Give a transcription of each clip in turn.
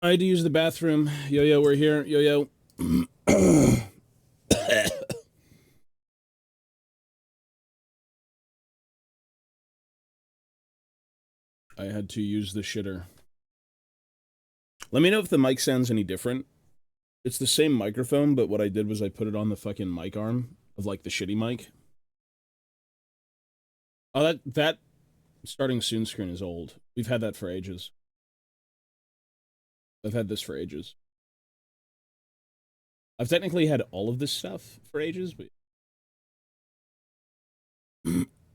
I had to use the bathroom. Yo, we're here. Yo. I had to use the shitter. Let me know if the mic sounds any different. It's the same microphone, but what I did was I put it on the fucking mic arm of, like, the shitty mic. Oh, that starting soon screen is old. We've had that for ages. I've had this for ages. I've technically had all of this stuff for ages, but...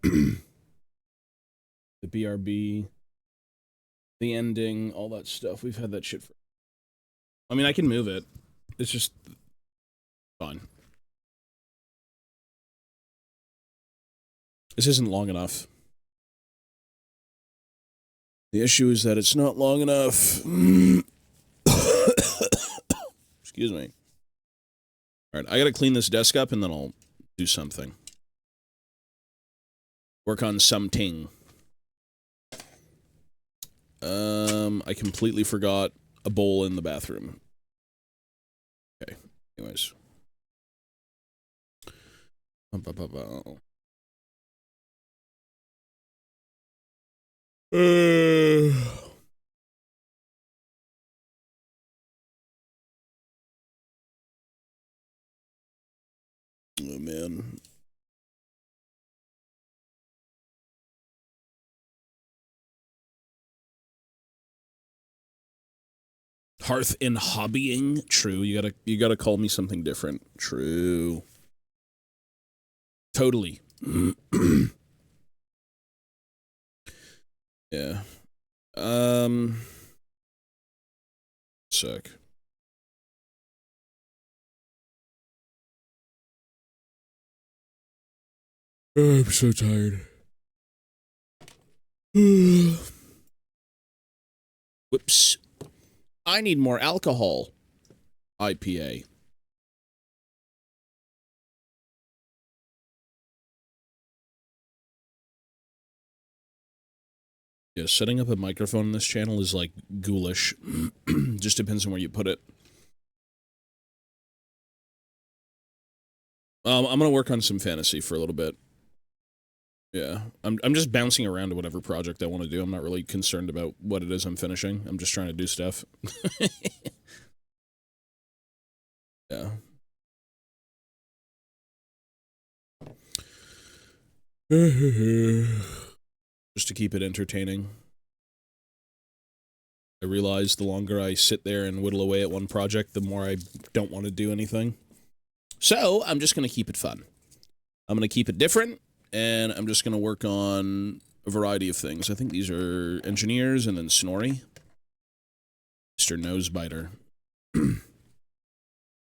the BRB, the ending, all that stuff. We've had that shit for... I mean, I can move it. It's just... fine. This isn't long enough. The issue is that it's not long enough. Excuse me. Alright, I gotta clean this desk up and then I'll do something. Work on something. I completely forgot a bowl in the bathroom. Okay, anyways. Oh, man. Hearth and hobbying? True. You gotta call me something different. True. Totally. Yeah. Sec. I'm so tired. Whoops. I need more alcohol. IPA. Yeah, setting up a microphone in this channel is, like, ghoulish. Just depends on where you put it. I'm gonna work on some fantasy for a little bit. Yeah, I'm just bouncing around to whatever project I want to do. I'm not really concerned about what it is I'm finishing. I'm just trying to do stuff. Yeah. Just to keep it entertaining. I realize the longer I sit there and whittle away at one project, the more I don't want to do anything. So, I'm just going to keep it fun. I'm going to keep it different, and I'm just going to work on a variety of things. I think these are engineers and then Snorri. Mr. Nosebiter.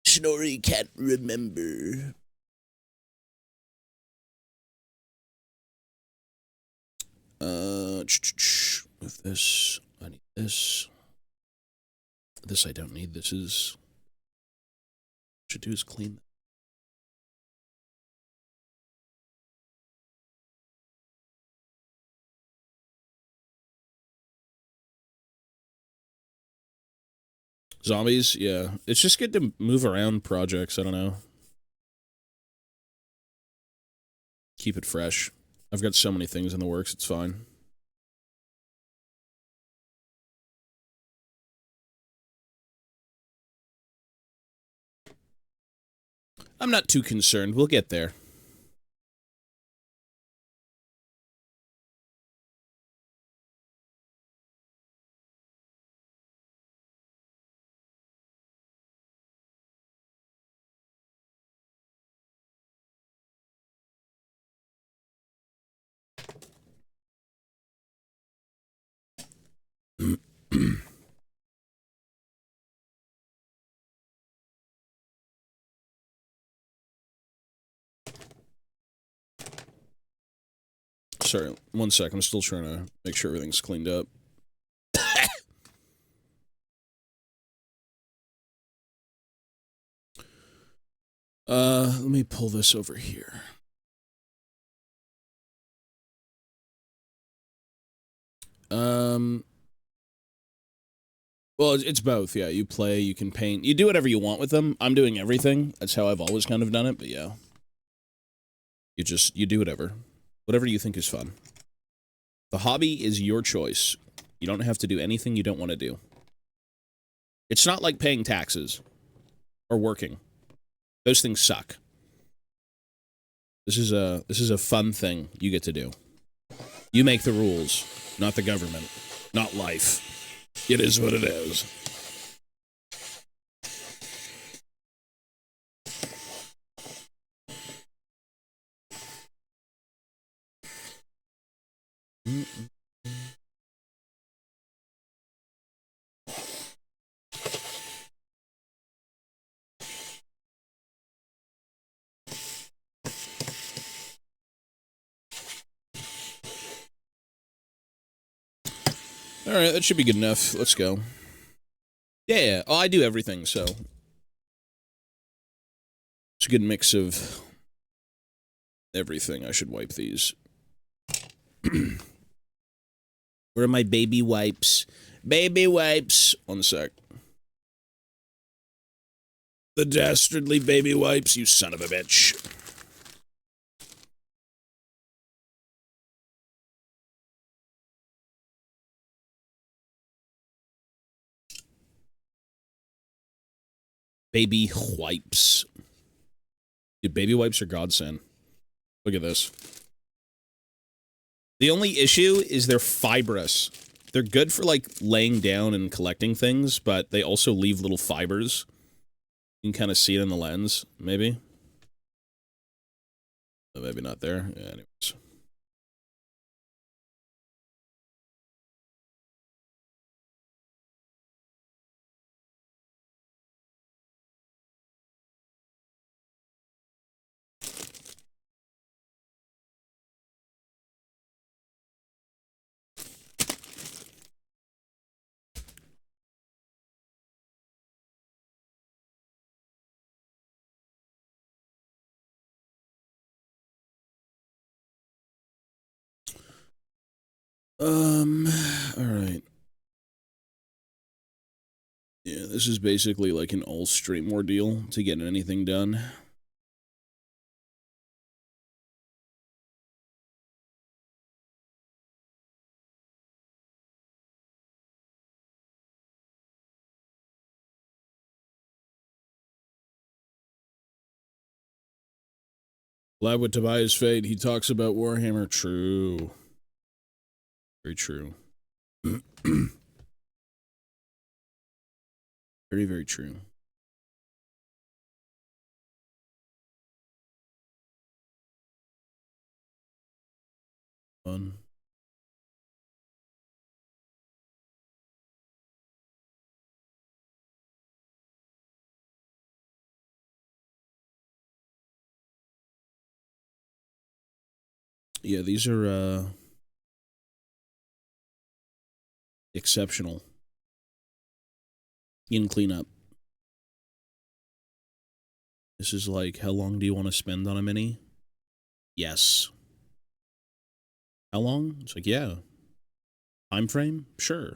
Snorri can't remember. With this, I need this. This I don't need. This is... what I should do is clean. Zombies, yeah. It's just good to move around projects, I don't know. Keep it fresh. I've got so many things in the works, it's fine. I'm not too concerned. We'll get there. Sorry, one sec. I'm still trying to make sure everything's cleaned up. Let me pull this over here. Well, it's both, yeah. You play, you can paint. You do whatever you want with them. I'm doing everything. That's how I've always kind of done it, but yeah. You do whatever. Whatever you think is fun. The hobby is your choice. You don't have to do anything you don't want to do. It's not like paying taxes. Or working. Those things suck. This is a fun thing you get to do. You make the rules, not the government, not life. It is what it is. All right, that should be good enough. Let's go. Yeah. Oh, I do everything, so it's a good mix of everything. I should wipe these. Where are my baby wipes? Baby wipes. One sec. The dastardly baby wipes, you son of a bitch. Baby wipes. Dude, baby wipes are godsend. Look at this. The only issue is they're fibrous. They're good for, like, laying down and collecting things, but they also leave little fibers. You can kind of see it in the lens, maybe. Oh, maybe not there. Yeah, anyways. All right. Yeah, this is basically like an all-stream ordeal to get anything done. Glad with Tobias' fate, he talks about Warhammer. True. Very true. Very, very true. Fun. Yeah, these are, exceptional. You can clean up. This is like, how long do you want to spend on a mini? Yes. How long? It's like, yeah. Time frame? Sure.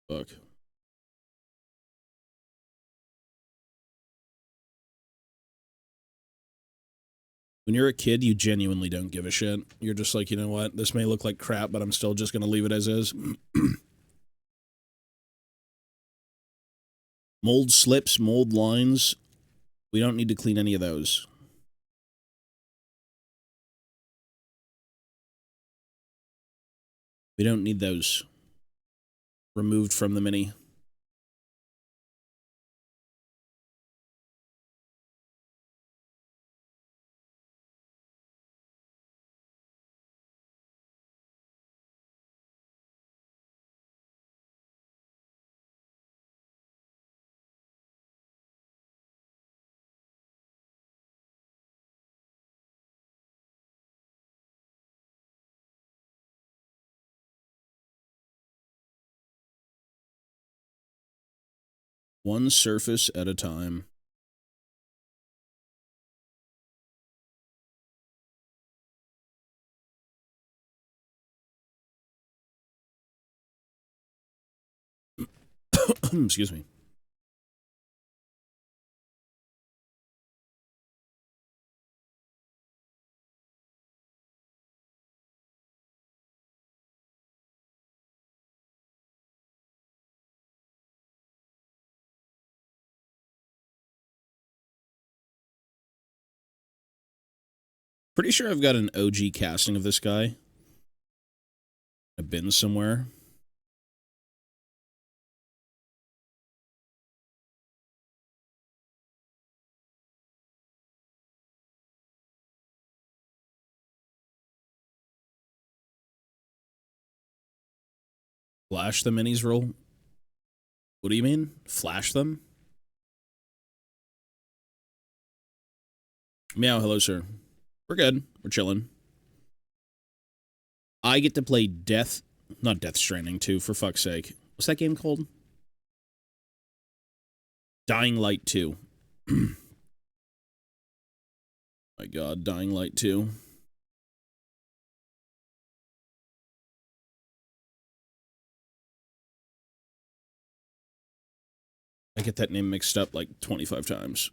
Fuck. When you're a kid, you genuinely don't give a shit. You're just like, you know what? This may look like crap, but I'm still just going to leave it as is. Mold slips, mold lines. We don't need to clean any of those. We don't need those removed from the mini. One surface at a time. Excuse me. Pretty sure I've got an OG casting of this guy. A bin somewhere. Flash the minis roll? What do you mean? Flash them? Meow, hello, sir. We're good. We're chilling. I get to play not Death Stranding 2, for fuck's sake. What's that game called? Dying Light 2. My god, Dying Light 2. I get that name mixed up like 25 times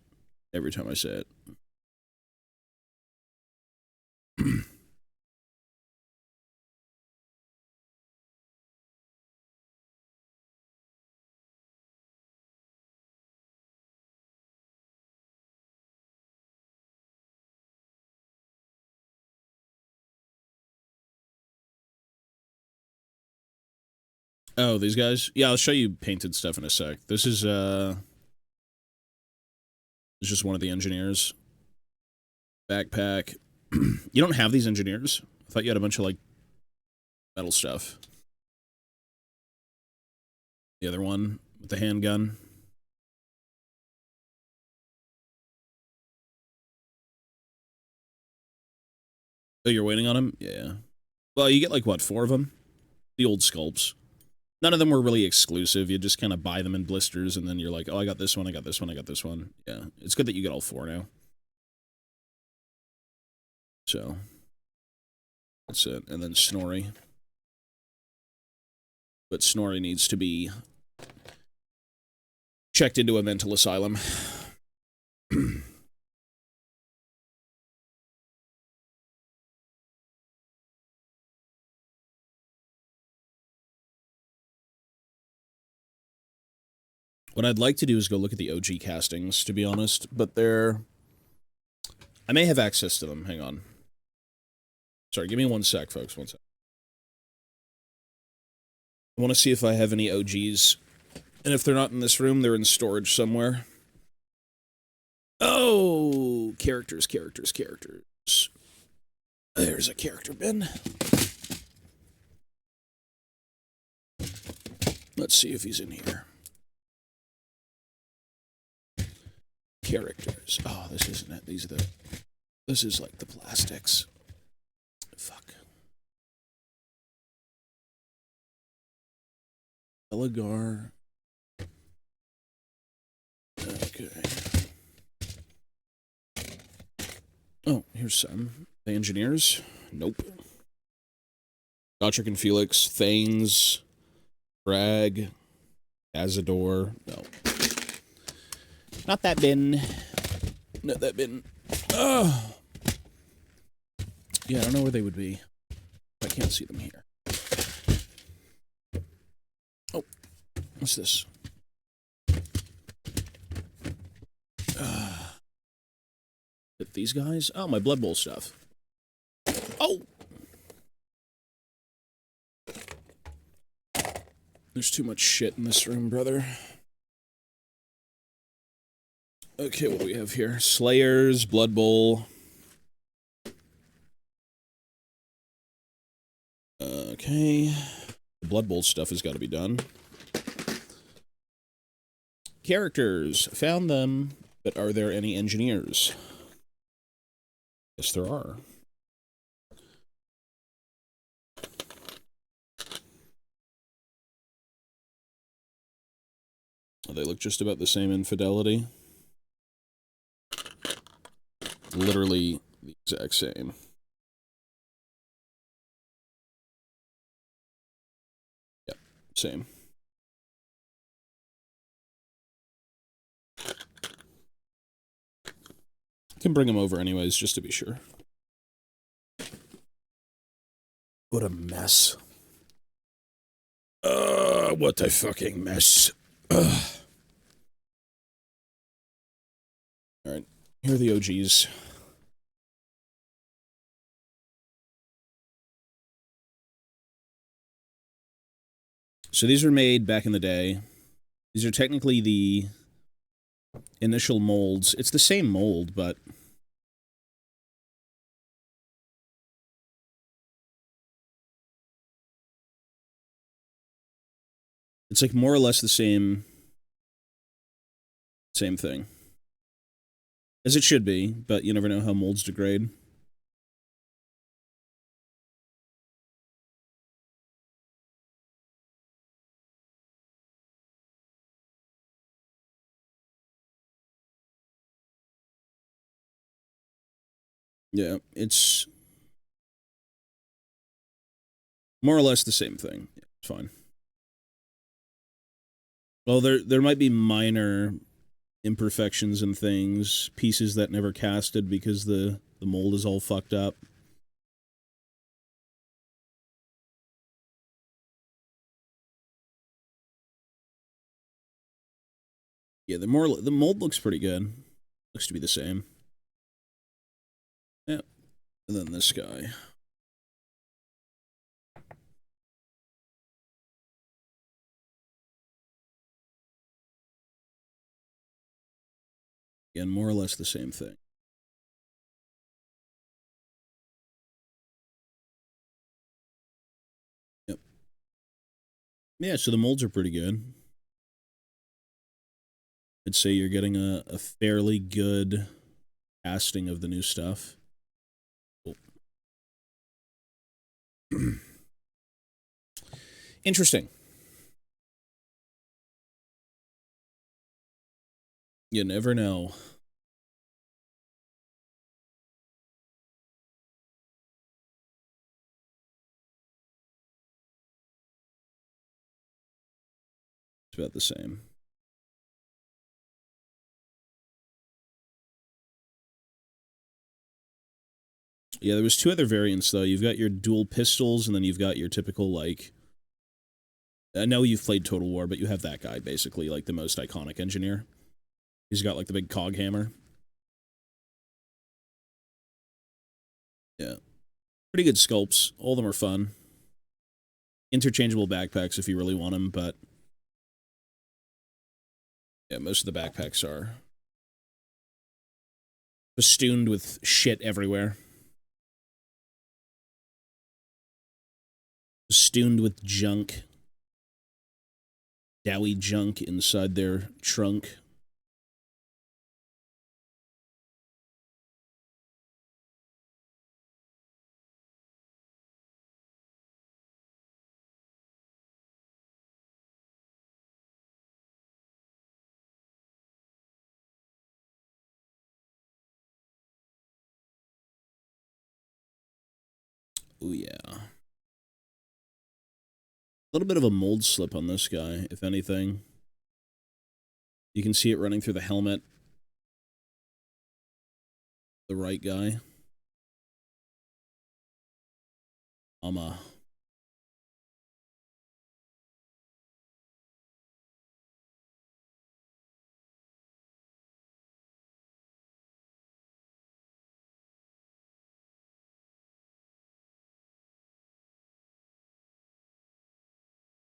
every time I say it. Oh, these guys? Yeah, I'll show you painted stuff in a sec. This is, it's just one of the engineers. Backpack. You don't have these engineers? I thought you had a bunch of, like, metal stuff. The other one with the handgun. Oh, you're waiting on him? Yeah. Well, you get, like, what, 4 of them? The old sculpts. None of them were really exclusive. You just kind of buy them in blisters, and then you're like, oh, I got this one, I got this one, I got this one. Yeah, it's good that you get all 4 now. So, that's it. And then Snorri. But Snorri needs to be checked into a mental asylum. What I'd like to do is go look at the OG castings, to be honest, but they're... I may have access to them. Hang on. Sorry, give me 1 sec, folks. 1 sec. I want to see if I have any OGs. And if they're not in this room, they're in storage somewhere. Oh! Characters. There's a character bin. Let's see if he's in here. Characters. Oh, this isn't it. These are the... This is like the plastics. Fuck. Eligar. Okay. Oh, here's some. The engineers? Nope. Gotrek and Felix. Thanes. Bragg. Azador. No. Not that bin. Not that bin. Oh. Yeah, I don't know where they would be. I can't see them here. Oh. What's this? These guys? Oh, my Blood Bowl stuff. Oh! There's too much shit in this room, brother. Okay, what do we have here? Slayers, Blood Bowl. Okay. The Blood Bowl stuff has got to be done. Characters. Found them, but are there any engineers? Yes, there are. Oh, they look just about the same in fidelity. Literally the exact same. Yep, same. Can bring them over anyways, just to be sure. What a mess. What a fucking mess. Alright, here are the OGs. So these were made back in the day. These are technically the initial molds. It's the same mold, but it's like more or less the same thing. As it should be, but you never know how molds degrade. Yeah, it's more or less the same thing. Yeah, it's fine. Well, there might be minor imperfections and things, pieces that never casted because the mold is all fucked up. Yeah, the mold looks pretty good. Looks to be the same. Yeah. And then this guy. Again, more or less the same thing. Yep. Yeah, so the molds are pretty good. I'd say you're getting a fairly good casting of the new stuff. Cool. Interesting. You never know. It's about the same. Yeah, there was two other variants, though. You've got your dual pistols, and then you've got your typical, like... I know you've played Total War, but you have that guy, basically, like the most iconic engineer. He's got, like, the big cog hammer. Yeah. Pretty good sculpts. All of them are fun. Interchangeable backpacks if you really want them, but... yeah, most of the backpacks are festooned with shit everywhere. Festooned with junk. Dowie junk inside their trunk. Oh yeah. A little bit of a mold slip on this guy, if anything. You can see it running through the helmet. The right guy.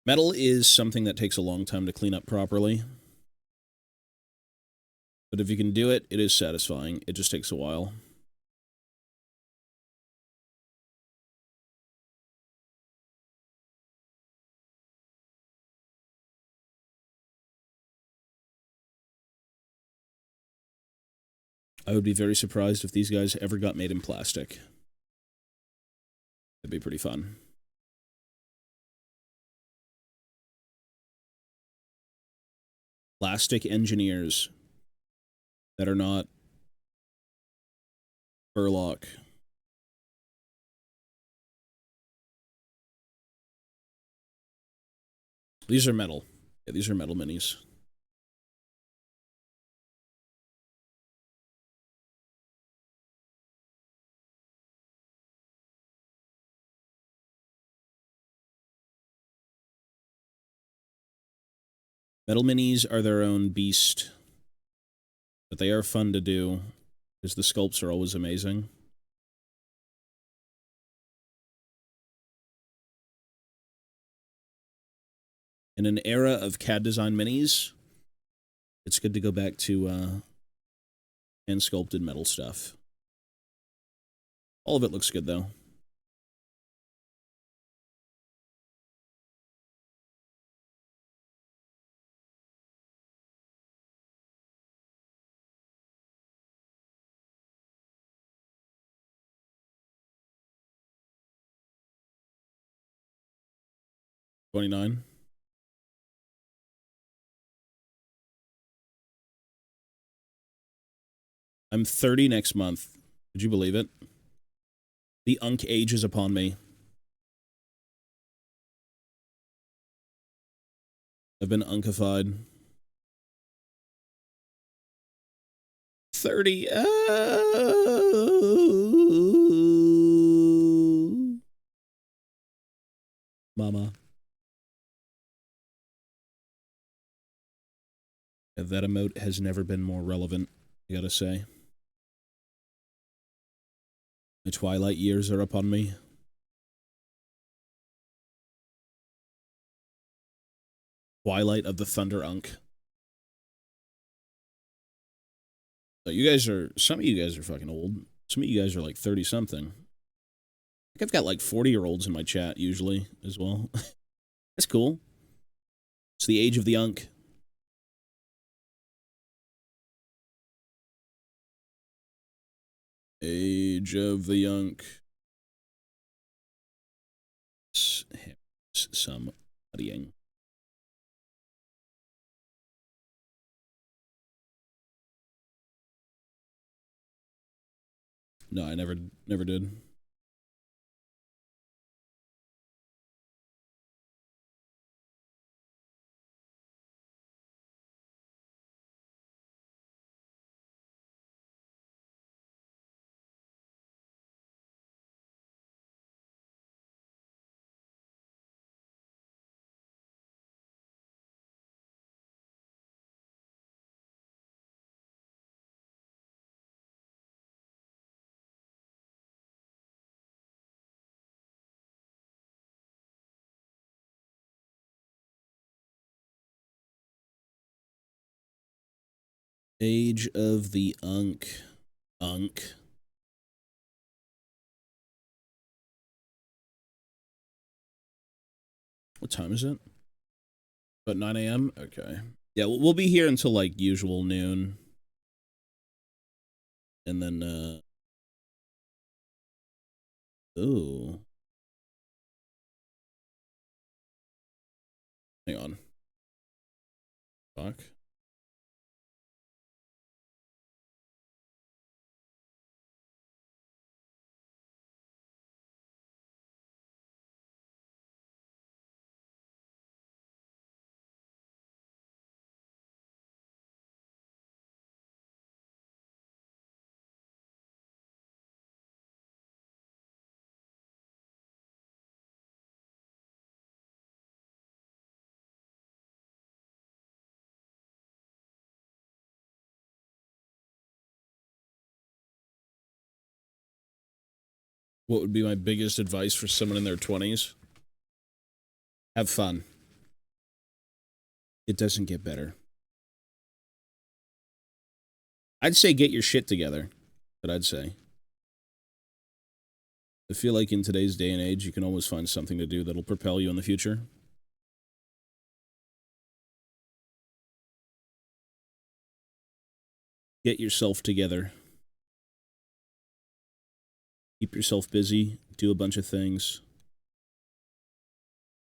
Metal is something that takes a long time to clean up properly. But if you can do it, it is satisfying. It just takes a while. I would be very surprised if these guys ever got made in plastic. That'd be pretty fun. Plastic engineers that are not Burlock. These are metal. Yeah, these are metal minis. Metal minis are their own beast, but they are fun to do because the sculpts are always amazing. In an era of CAD design minis, it's good to go back to hand sculpted metal stuff. All of it looks good though. $29. I'm 30 next month. Could you believe it? The unk age is upon me. I've been unkified. 30. Oh. Mama. That emote has never been more relevant, I gotta say. The twilight years are upon me. Twilight of the Thunder Unk. So you guys are, some of you guys are fucking old. Some of you guys are like 30-something. I think I've got like 40-year-olds in my chat usually as well. That's cool. It's the age of the Unk. Age of the Unk. Some studying. No, I never did. Age of the Unk. Unk. What time is it? About 9 a.m.? Okay. Yeah, we'll be here until, like, usual noon. And then, ooh. Hang on. Fuck. What would be my biggest advice for someone in their 20s? Have fun. It doesn't get better. I'd say get your shit together. But I'd say. I feel like in today's day and age, you can always find something to do that'll propel you in the future. Get yourself together. Keep yourself busy. Do a bunch of things.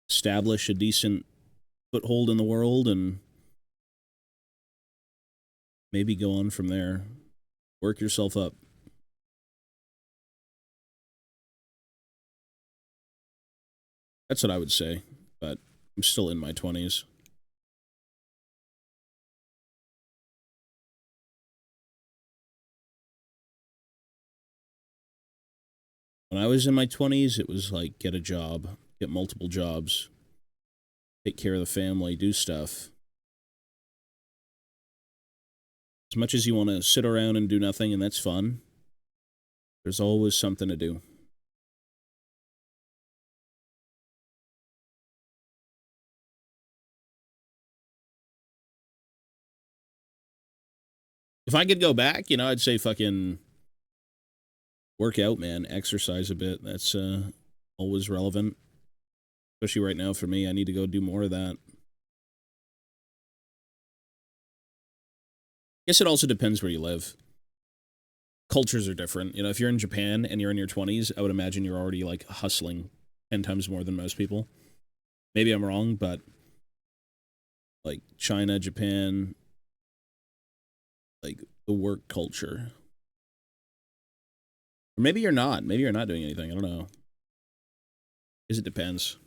Establish a decent foothold in the world and maybe go on from there. Work yourself up. That's what I would say, but I'm still in my 20s. When I was in my 20s, it was like get a job, get multiple jobs, take care of the family, do stuff. As much as you want to sit around and do nothing, and that's fun, there's always something to do. If I could go back, you know, I'd say fucking work out, man. Exercise a bit. That's always relevant. Especially right now for me. I need to go do more of that. Guess it also depends where you live. Cultures are different. You know, if you're in Japan and you're in your 20s, I would imagine you're already like hustling 10 times more than most people. Maybe I'm wrong, but like China, Japan, like the work culture. Or maybe you're not. Maybe you're not doing anything. I don't know. Because it depends.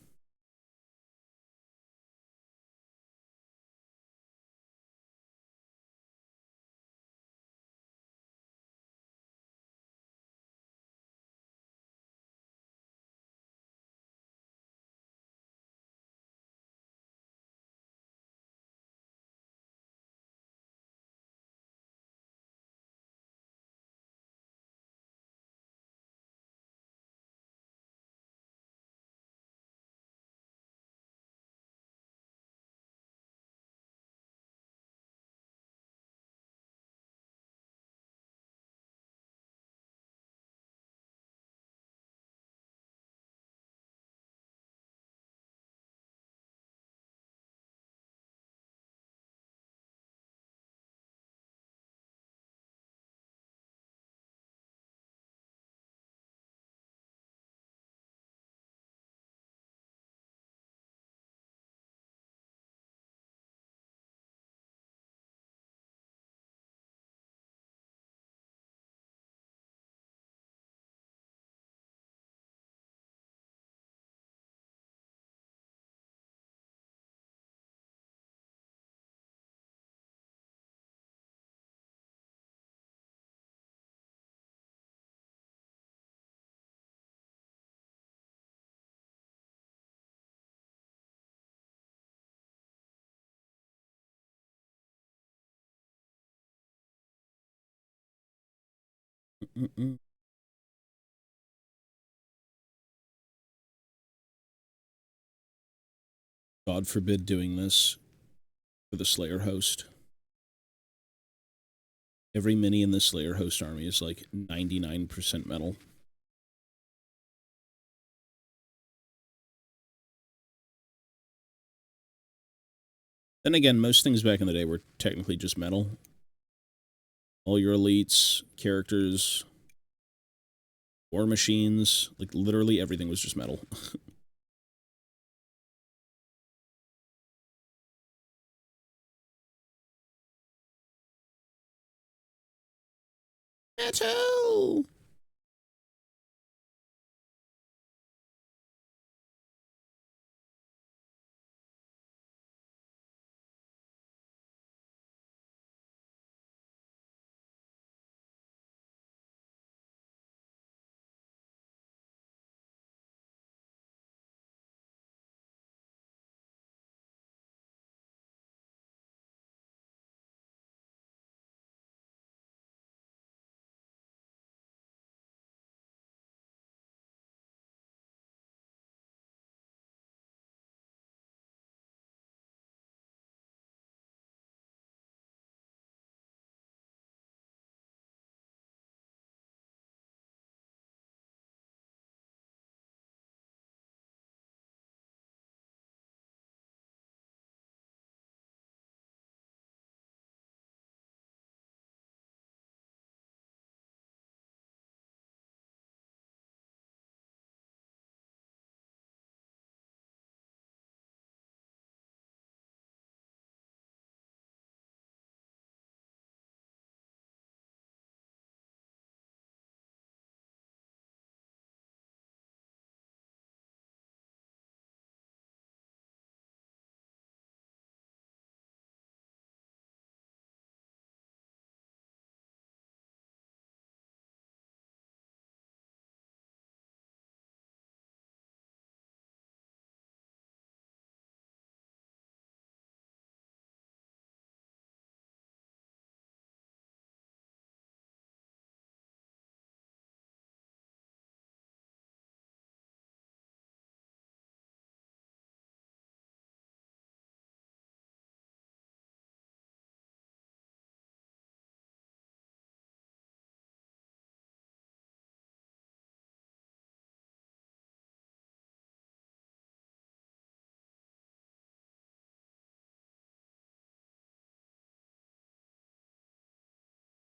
Mm-mm. God forbid doing this for the Slayer host. Every mini in the Slayer host army is like 99% metal. Then again, most things back in the day were technically just metal. All your elites, characters, war machines, like literally everything was just metal. Metal!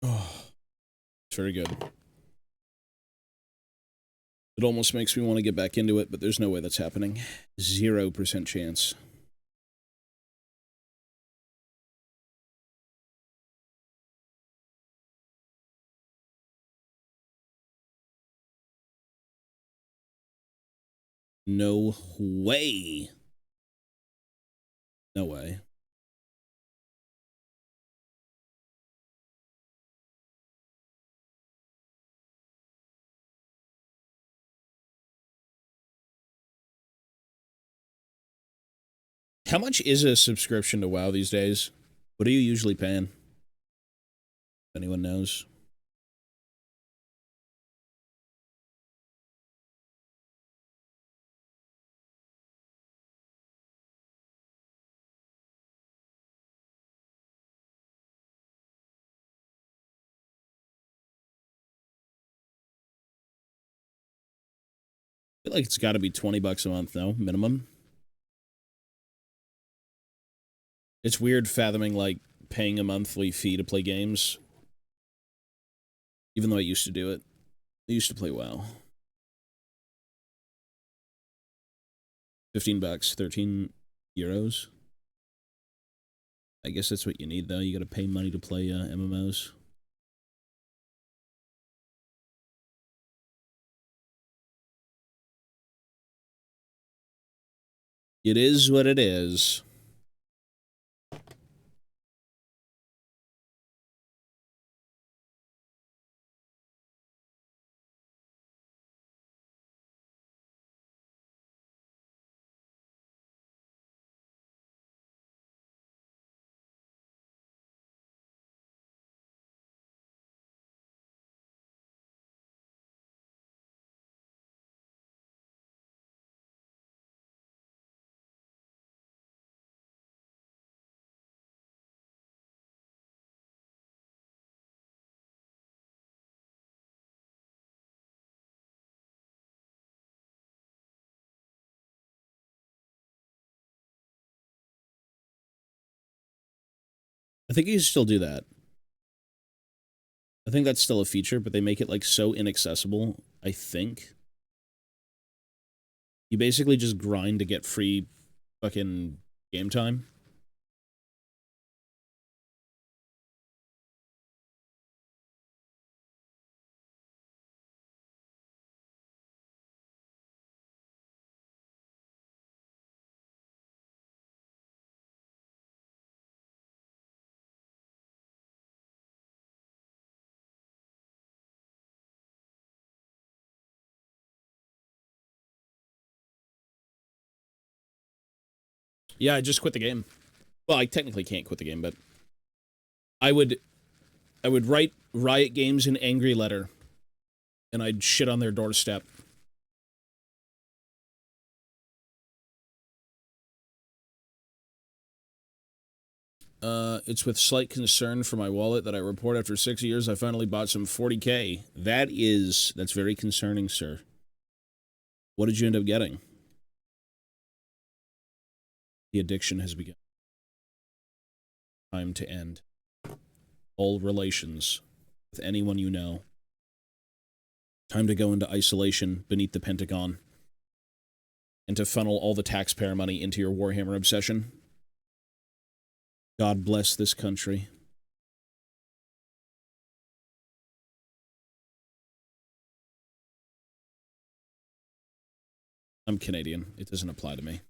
Oh, it's very good. It almost makes me want to get back into it, but there's no way that's happening. 0% chance. No way. No way. How much is a subscription to WoW these days? What are you usually paying? If anyone knows? I feel like it's got to be 20 bucks a month, no? Minimum. It's weird fathoming, like, paying a monthly fee to play games. Even though I used to do it. I used to play WoW. 15 bucks, 13 euros. I guess that's what you need, though. You gotta pay money to play MMOs. It is what it is. I think you can still do that. I think that's still a feature, but they make it, like, so inaccessible, I think. You basically just grind to get free fucking game time. Yeah, I just quit the game. Well, I technically can't quit the game, but I would write Riot Games an angry letter, and I'd shit on their doorstep. It's with slight concern for my wallet that I report after 6 years I finally bought some 40K. That's very concerning, sir. What did you end up getting? The addiction has begun. Time to end all relations with anyone you know. Time to go into isolation beneath the Pentagon and to funnel all the taxpayer money into your Warhammer obsession. God bless this country. I'm Canadian. It doesn't apply to me.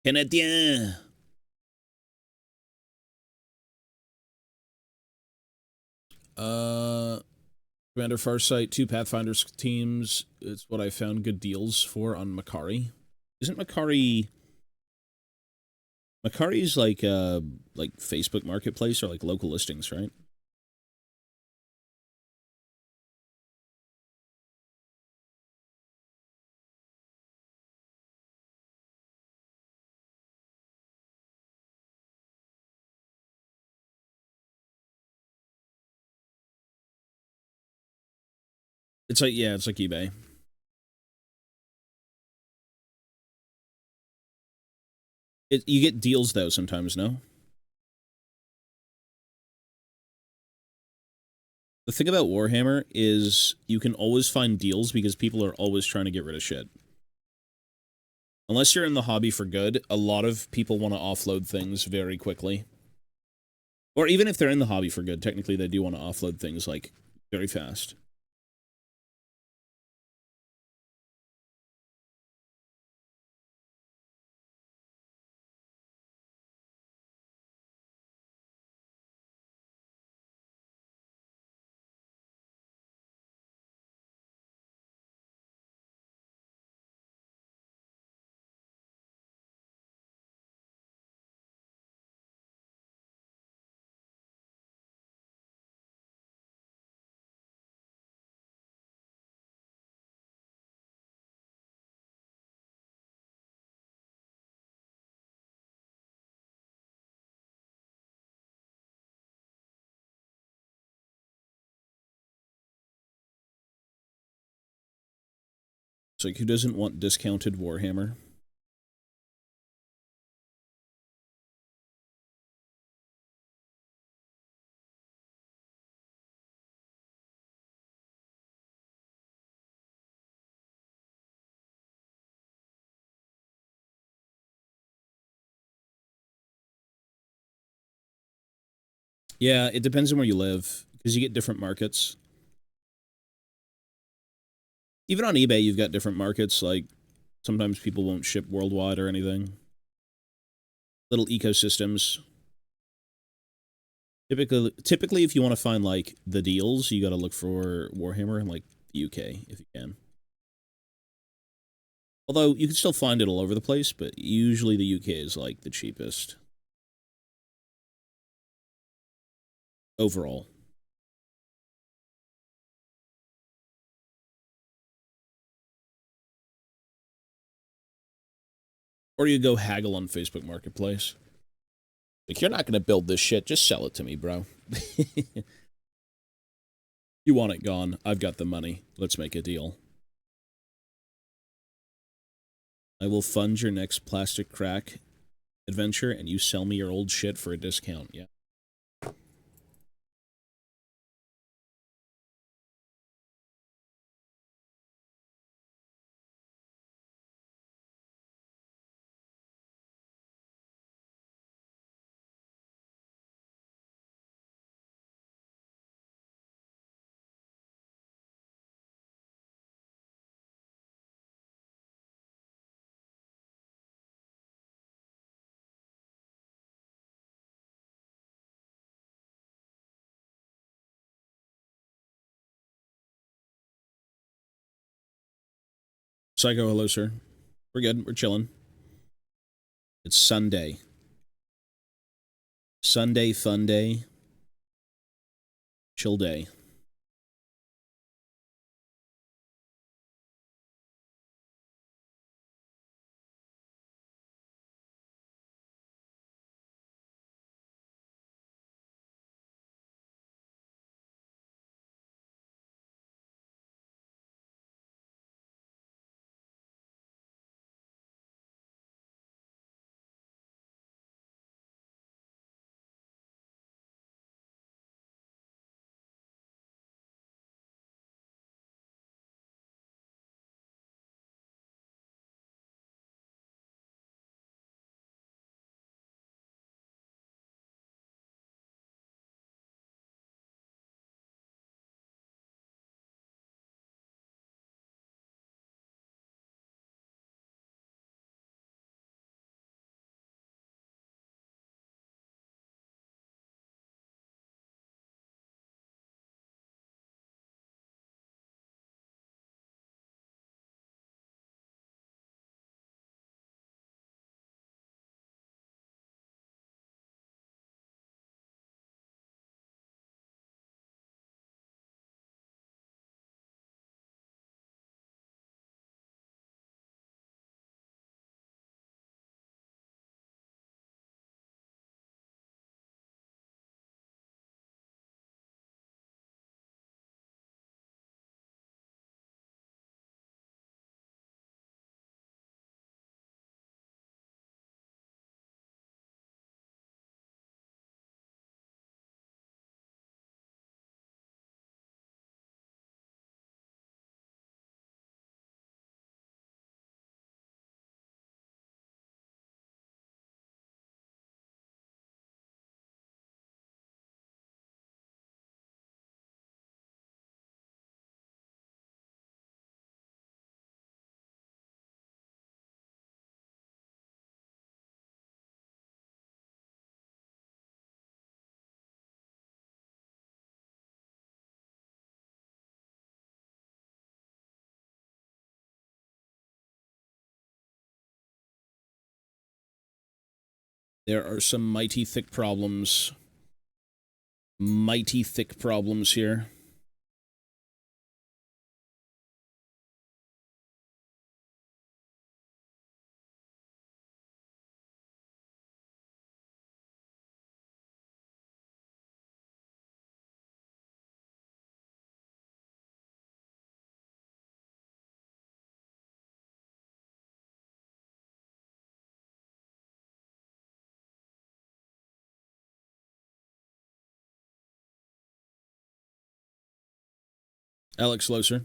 Canadien. Commander Farsight, 2 Pathfinders teams. It's what I found good deals for on Macari. Isn't Macari's like Facebook Marketplace or like local listings, right? It's like, yeah, it's like eBay. You get deals, though, sometimes, no? The thing about Warhammer is you can always find deals because people are always trying to get rid of shit. Unless you're in the hobby for good, a lot of people want to offload things very quickly. Or even if they're in the hobby for good, technically they do want to offload things, like, very fast. So, like, who doesn't want discounted Warhammer? Yeah, it depends on where you live, because you get different markets. Even on eBay, you've got different markets, like, sometimes people won't ship worldwide or anything. Little ecosystems. Typically, if you want to find, like, the deals, you gotta look for Warhammer in, like, the UK, if you can. Although, you can still find it all over the place, but usually the UK is, like, the cheapest. Overall. Or you go haggle on Facebook Marketplace. Like, you're not gonna build this shit, just sell it to me, bro. You want it gone, I've got the money. Let's make a deal. I will fund your next plastic crack adventure, and you sell me your old shit for a discount. Yeah. Psycho, hello, sir. We're good. We're chilling. It's Sunday. Sunday fun day. Chill day. There are some mighty thick problems. Mighty thick problems here. Alex Loser.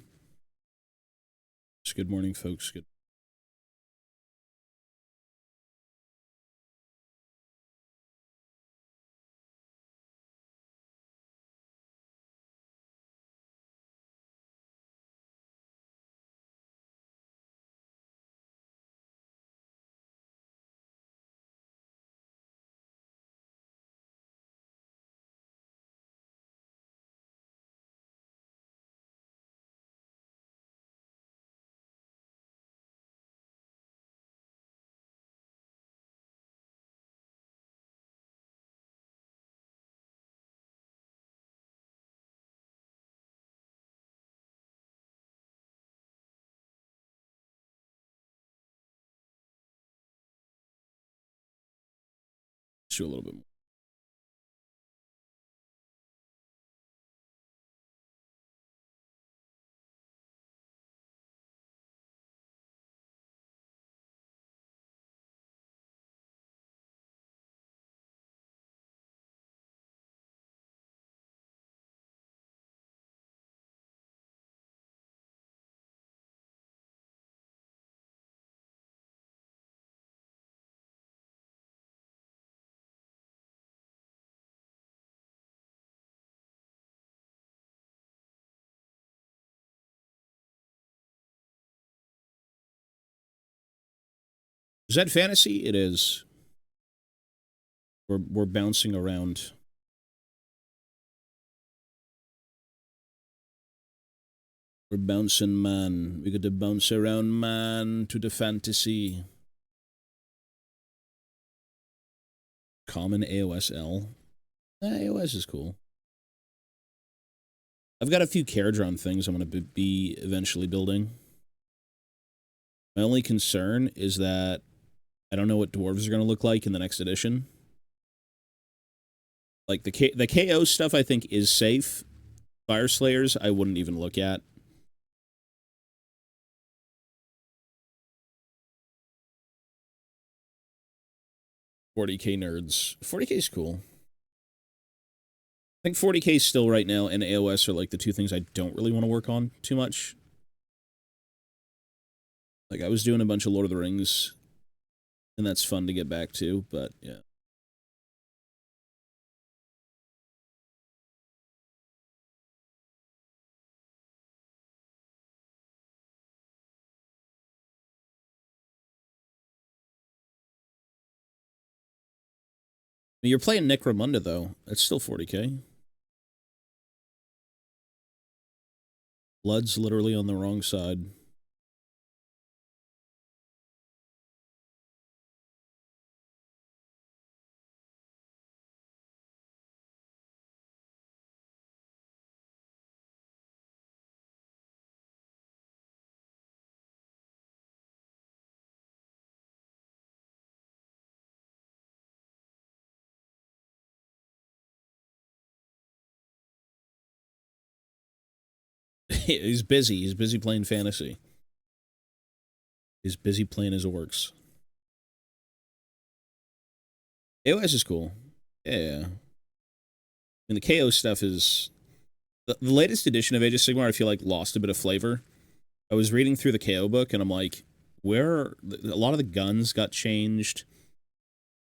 Good morning, folks. Good. Let's do a little bit more. Is that fantasy? It is. We're bouncing around. We're bouncing, man. We got to bounce around, man, to the fantasy. Common AOSL. AOS is cool. I've got a few Caradron things I'm going to be eventually building. My only concern is that I don't know what dwarves are going to look like in the next edition. Like, the KO stuff I think is safe. Fire Slayers I wouldn't even look at. $40K nerds. 40K is cool. I think 40K still right now and AOS are like the two things I don't really want to work on too much. Like, I was doing a bunch of Lord of the Rings, and that's fun to get back to, but yeah. I mean, you're playing Necromunda, though. That's still 40K. Blood's literally on the wrong side. He's busy. He's busy playing fantasy. He's busy playing his orcs. AOS is cool. Yeah. And the KO stuff is... The latest edition of Age of Sigmar, I feel like, lost a bit of flavor. I was reading through the KO book, and I'm like, where... A lot of the guns got changed.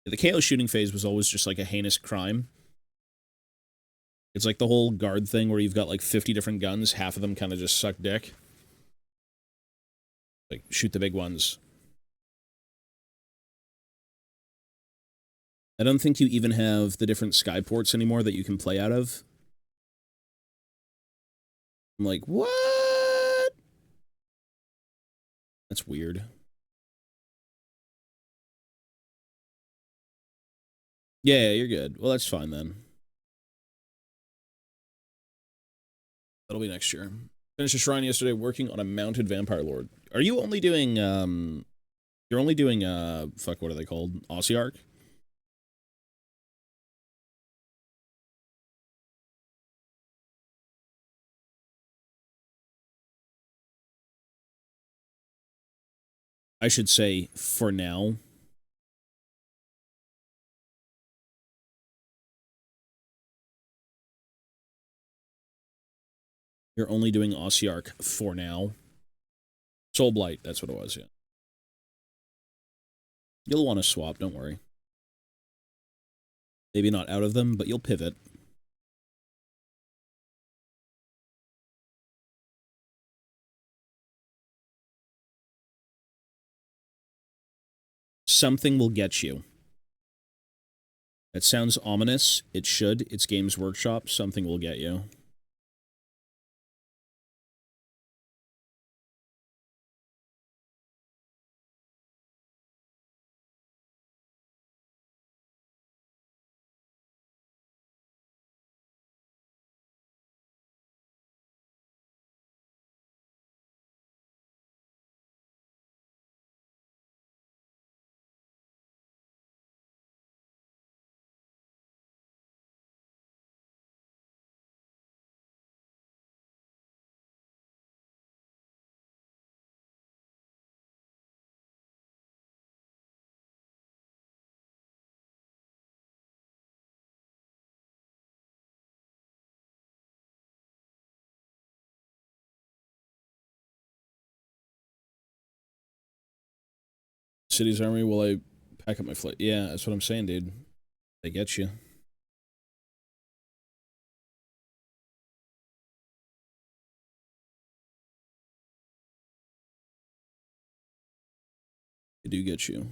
The KO shooting phase was always just like a heinous crime. It's like the whole guard thing where you've got like 50 different guns, half of them kind of just suck dick. Like, shoot the big ones. I don't think you even have the different skyports anymore that you can play out of. I'm like, what? That's weird. Yeah, you're good. Well, that's fine then. That'll be next year. Finished a shrine yesterday working on a mounted vampire lord. Are you only doing, you're only doing, fuck, what are they called? Ossiarch? I should say, for now. You're only doing Ossiarch for now. Soul Blight, that's what it was, yeah. You'll want to swap, don't worry. Maybe not out of them, but you'll pivot. Something will get you. That sounds ominous. It should. It's Games Workshop. Something will get you. City's army, will I pack up my flight? Yeah, that's what I'm saying, dude. They get you. They do get you.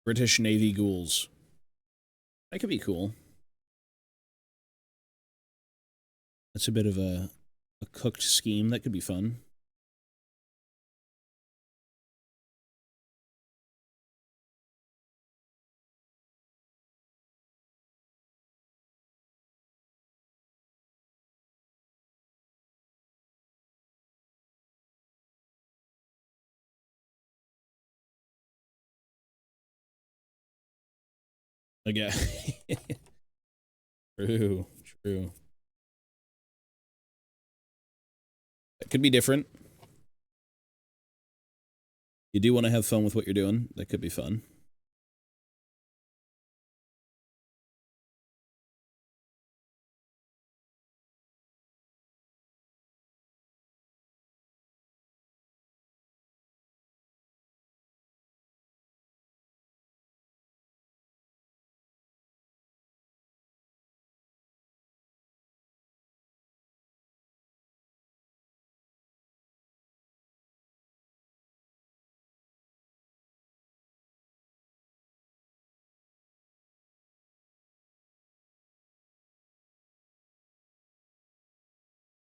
British Navy ghouls. That could be cool. That's a bit of a cooked scheme. That could be fun. Again. True. True. It could be different. You do want to have fun with what you're doing. That could be fun.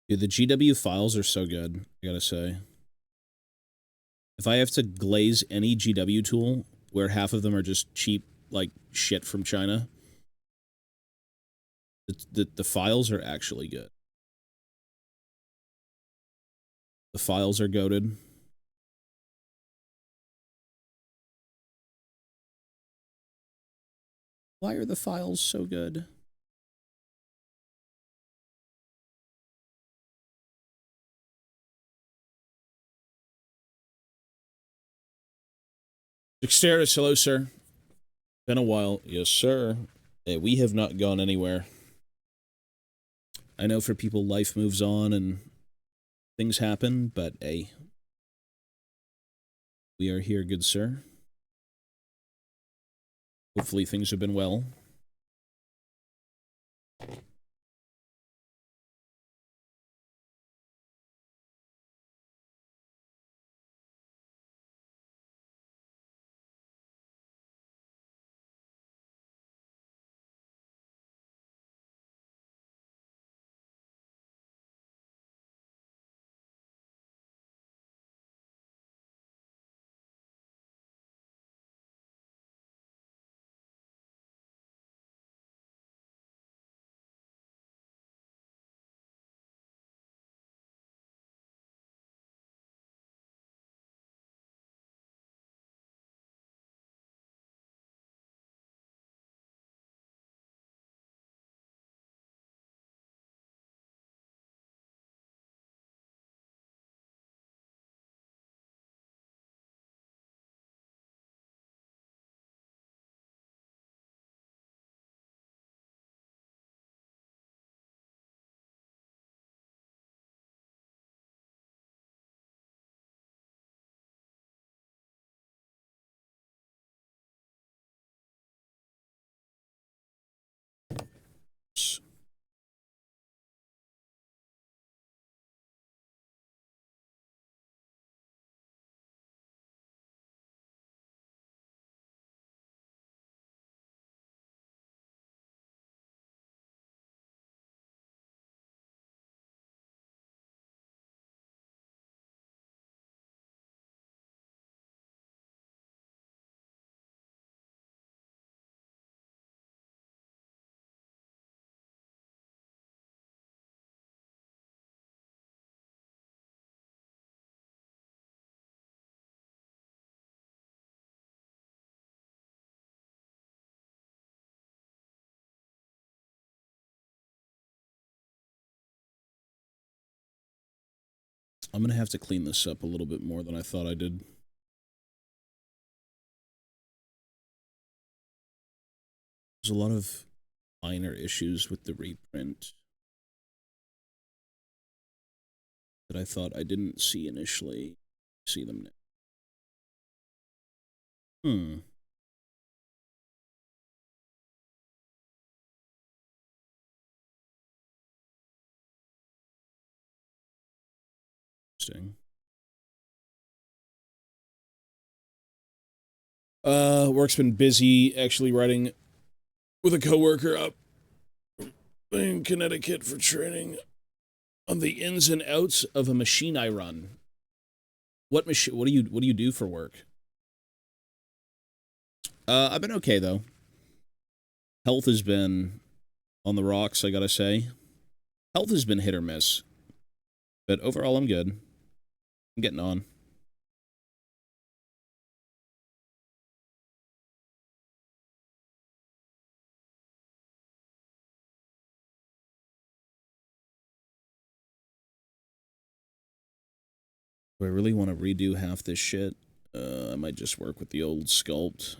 Dude, the GW files are so good, I gotta say. If I have to glaze any GW tool where half of them are just cheap, like, shit from China, the files are actually good. The files are goated. Why are the files so good? Dexterous, hello, sir. Been a while. Yes, sir. Hey, we have not gone anywhere. I know for people, life moves on and things happen, but hey, we are here, good sir. Hopefully things have been well. I'm going to have to clean this up a little bit more than I thought I did. There's a lot of minor issues with the reprint that I thought I didn't see initially. See them now. Interesting. Work's been busy actually writing with a coworker up in Connecticut for training on the ins and outs of a machine I run. What machine? What do you do for work? I've been okay though. Health has been on the rocks, I gotta say. Health has been hit or miss, but overall I'm good. I'm getting on. Do I really want to redo half this shit? I might just work with the old sculpt.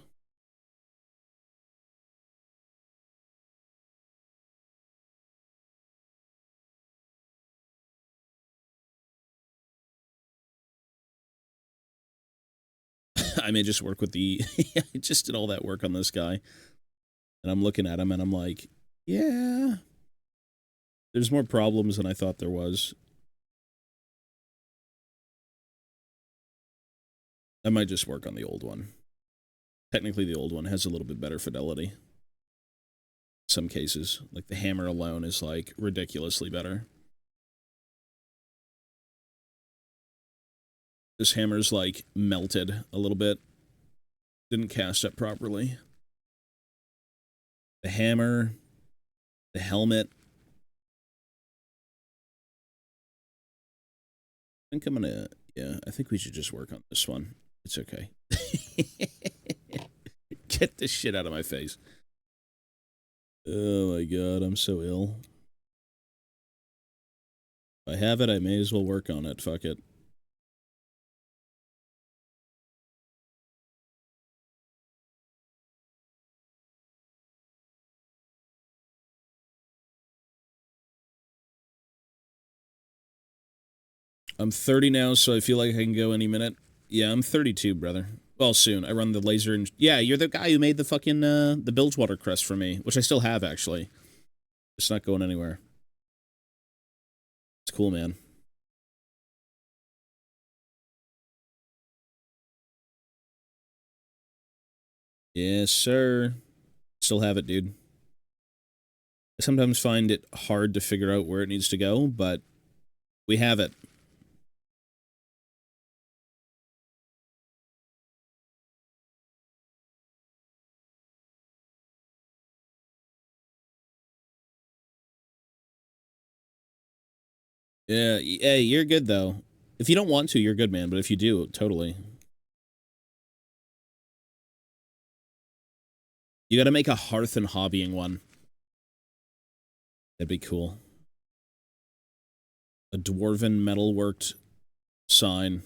I may just work with the... I just did all that work on this guy. And I'm looking at him and I'm like, yeah, there's more problems than I thought there was. I might just work on the old one. Technically, the old one has a little bit better fidelity. Some cases, like the hammer alone is like ridiculously better. This hammer's like melted a little bit. Didn't cast up properly. The hammer, the helmet. I think I'm gonna, yeah, I think we should just work on this one. It's okay. Get this shit out of my face. Oh my god, I'm so ill. If I have it, I may as well work on it. Fuck it. I'm 30 now, so I feel like I can go any minute. Yeah, I'm 32, brother. Well, soon. I run the laser and... Yeah, you're the guy who made the fucking, the Bilgewater crest for me, which I still have, actually. It's not going anywhere. It's cool, man. Yes, sir. Still have it, dude. I sometimes find it hard to figure out where it needs to go, but we have it. Yeah, hey, you're good, though. If you don't want to, you're good, man, but if you do, totally. You gotta make a hearth and hobbying one. That'd be cool. A dwarven metalworked sign.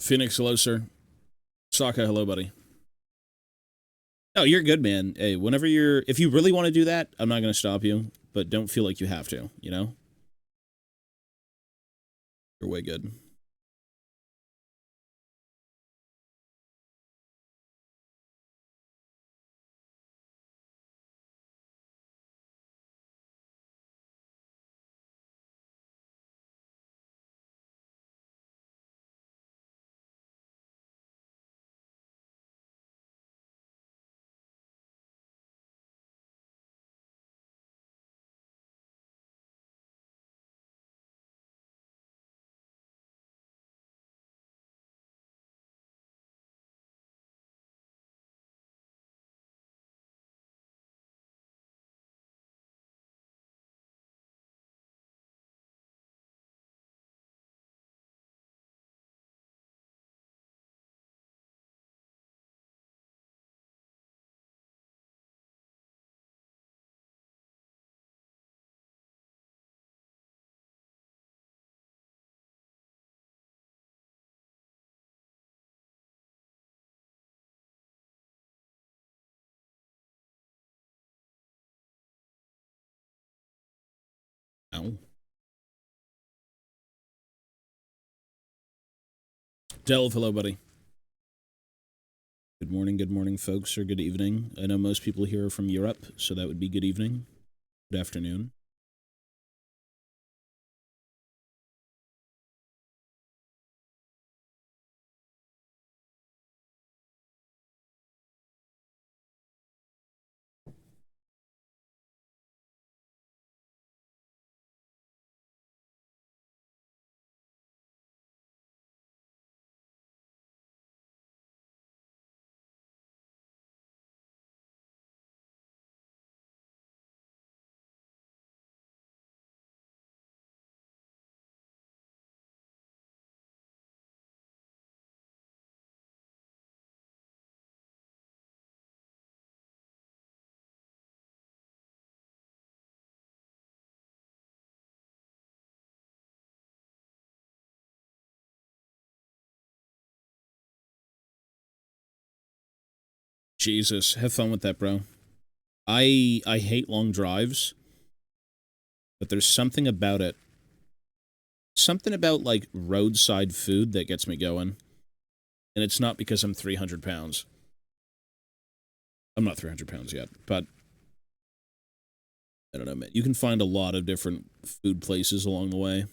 Phoenix, hello, sir. Sokka, hello, buddy. No, you're good, man. Hey, whenever you're... If you really want to do that, I'm not going to stop you, but don't feel like you have to, you know? You're way good. Ow. Delve, hello, buddy. Good morning, folks, or good evening. I know most people here are from Europe, so that would be good evening. Good afternoon. Jesus, have fun with that, bro. I hate long drives, but there's something about it. Something about, like, roadside food that gets me going. And it's not because I'm 300 pounds. I'm not 300 pounds yet, but I don't know, man. You can find a lot of different food places along the way.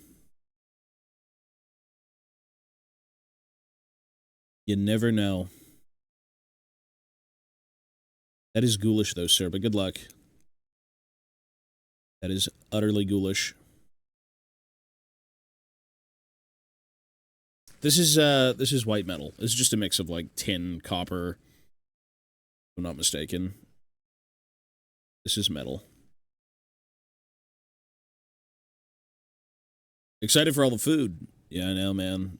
You never know. That is ghoulish, though, sir, but good luck. That is utterly ghoulish. This is white metal. It's just a mix of like tin, copper. If I'm not mistaken. This is metal. Excited for all the food. Yeah, I know, man.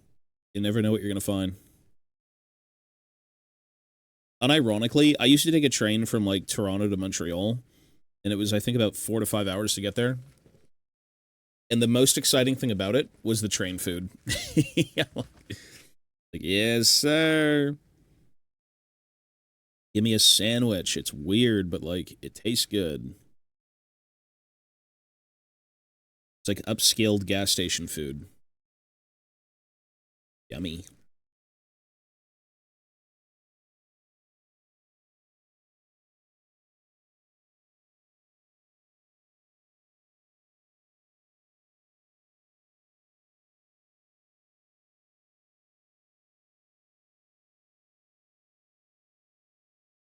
You never know what you're gonna find. Unironically, I used to take a train from like Toronto to Montreal, and it was I think about 4 to 5 hours to get there. And the most exciting thing about it was the train food. Yeah, like, yes, sir. Give me a sandwich. It's weird, but like it tastes good. It's like upscaled gas station food. Yummy.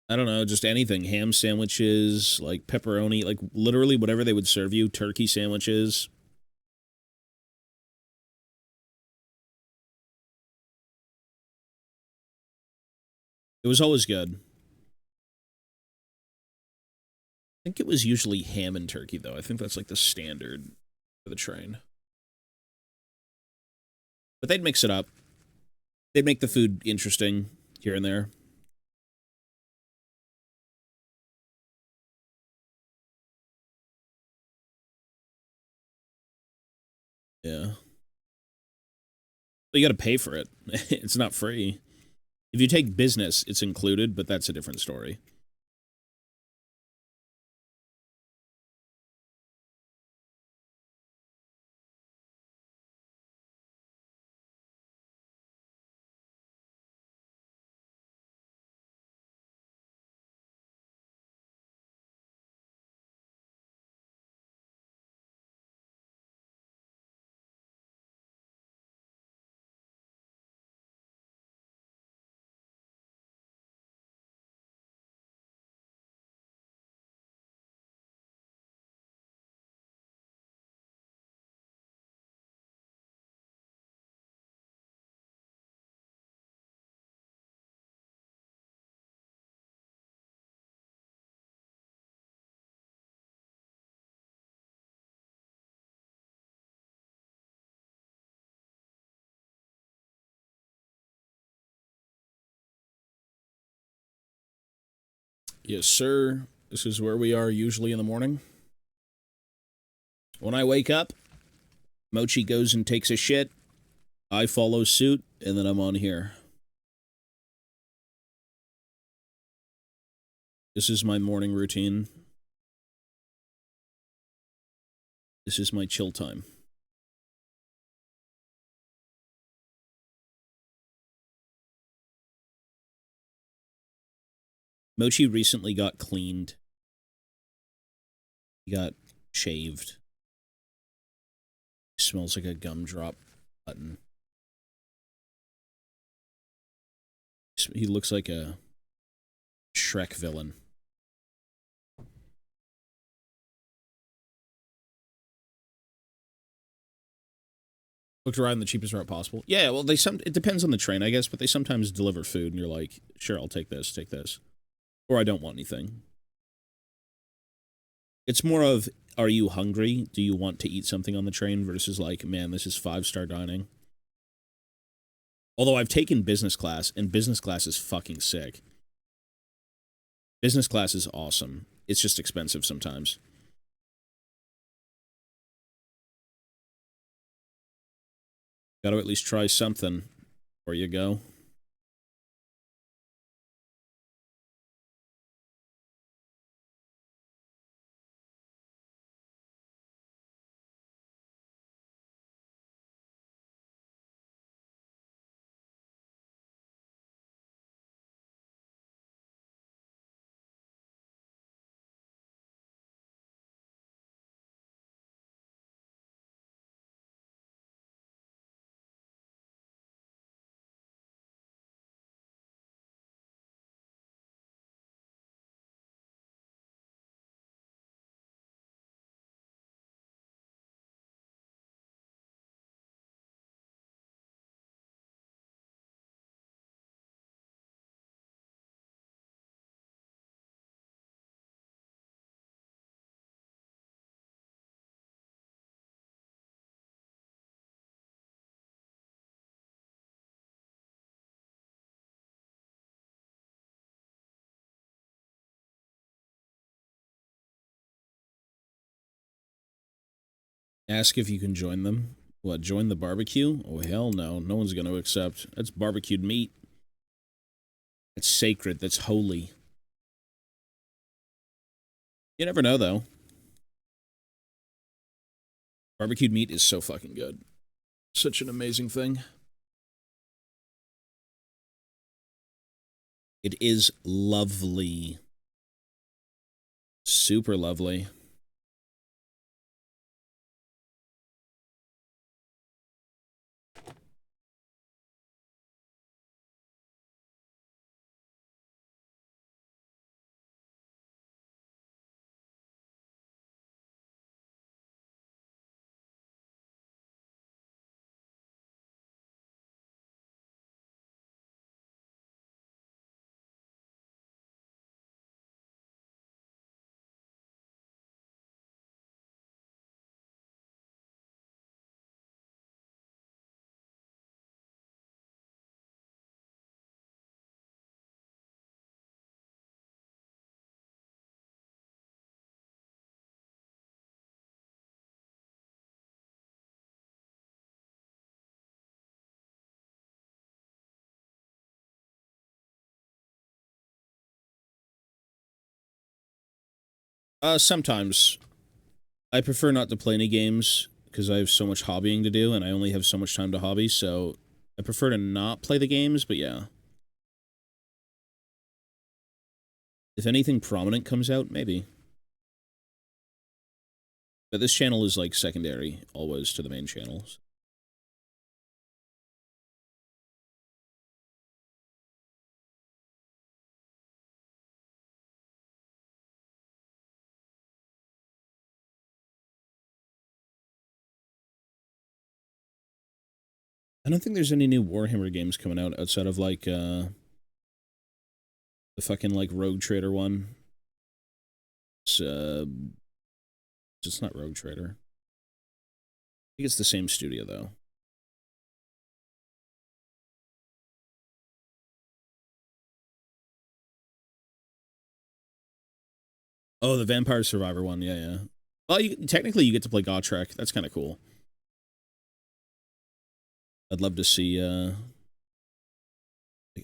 I don't know, just anything. Ham sandwiches, like pepperoni, like literally whatever they would serve you. Turkey sandwiches. It was always good. I think it was usually ham and turkey, though. I think that's like the standard for the train. But they'd mix it up. They'd make the food interesting here and there. Yeah. But you got to pay for it. It's not free. If you take business, it's included, but that's a different story. Yes, sir. This is where we are usually in the morning. When I wake up, Mochi goes and takes a shit. I follow suit, and then I'm on here. This is my morning routine. This is my chill time. Mochi recently got cleaned. He got shaved. He smells like a gumdrop button. He looks like a Shrek villain. Looked around the cheapest route possible. Yeah, well, it depends on the train, I guess, but they sometimes deliver food, and you're like, sure, I'll take this, or I don't want anything. It's more of, are you hungry? Do you want to eat something on the train? Versus like, man, this is 5-star dining. Although I've taken business class, and business class is fucking sick. Business class is awesome. It's just expensive sometimes. Got to at least try something before you go. Ask if you can join them. What, join the barbecue? Oh, hell no. No one's going to accept. That's barbecued meat. That's sacred. That's holy. You never know, though. Barbecued meat is so fucking good. Such an amazing thing. It is lovely. Super lovely. Sometimes. I prefer not to play any games because I have so much hobbying to do and I only have so much time to hobby, so I prefer to not play the games, but yeah. If anything prominent comes out, maybe. But this channel is, like, secondary, always, to the main channels. I don't think there's any new Warhammer games coming out outside of, like, the fucking, like, Rogue Trader one. It's not Rogue Trader. I think it's the same studio, though. Oh, the Vampire Survivor one, yeah, yeah. Well, technically you get to play Gotrek. That's kind of cool. I'd love to see, I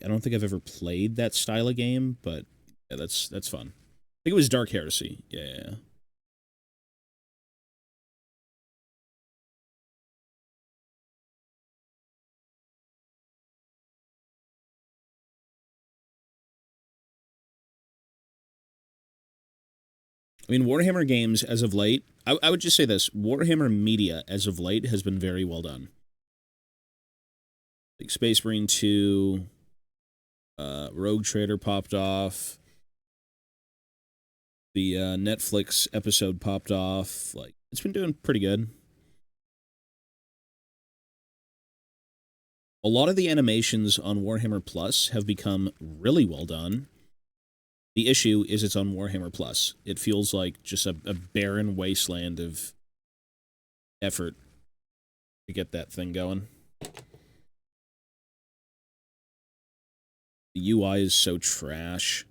don't think I've ever played that style of game, but yeah, that's fun. I think it was Dark Heresy. Yeah, yeah, yeah. I mean, Warhammer games as of late, I would just say this, Warhammer media as of late has been very well done. Like Space Marine 2, Rogue Trader popped off, the Netflix episode popped off. Like, it's been doing pretty good. A lot of the animations on Warhammer Plus have become really well done. The issue is it's on Warhammer Plus. It feels like just a barren wasteland of effort to get that thing going. The UI is so trash.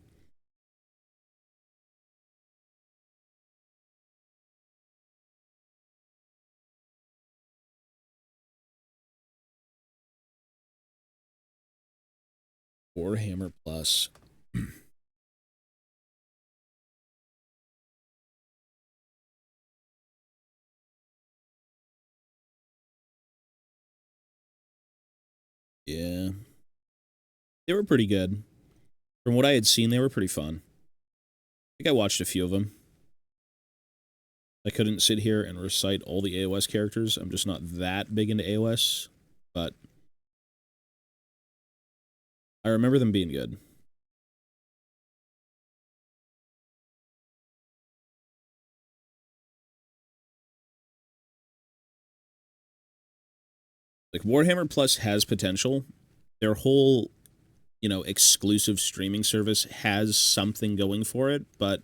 Warhammer Plus. Yeah. They were pretty good. From what I had seen, they were pretty fun. I think I watched a few of them. I couldn't sit here and recite all the AOS characters. I'm just not that big into AOS, but I remember them being good. Like, Warhammer Plus has potential. Their whole, you know, exclusive streaming service has something going for it, but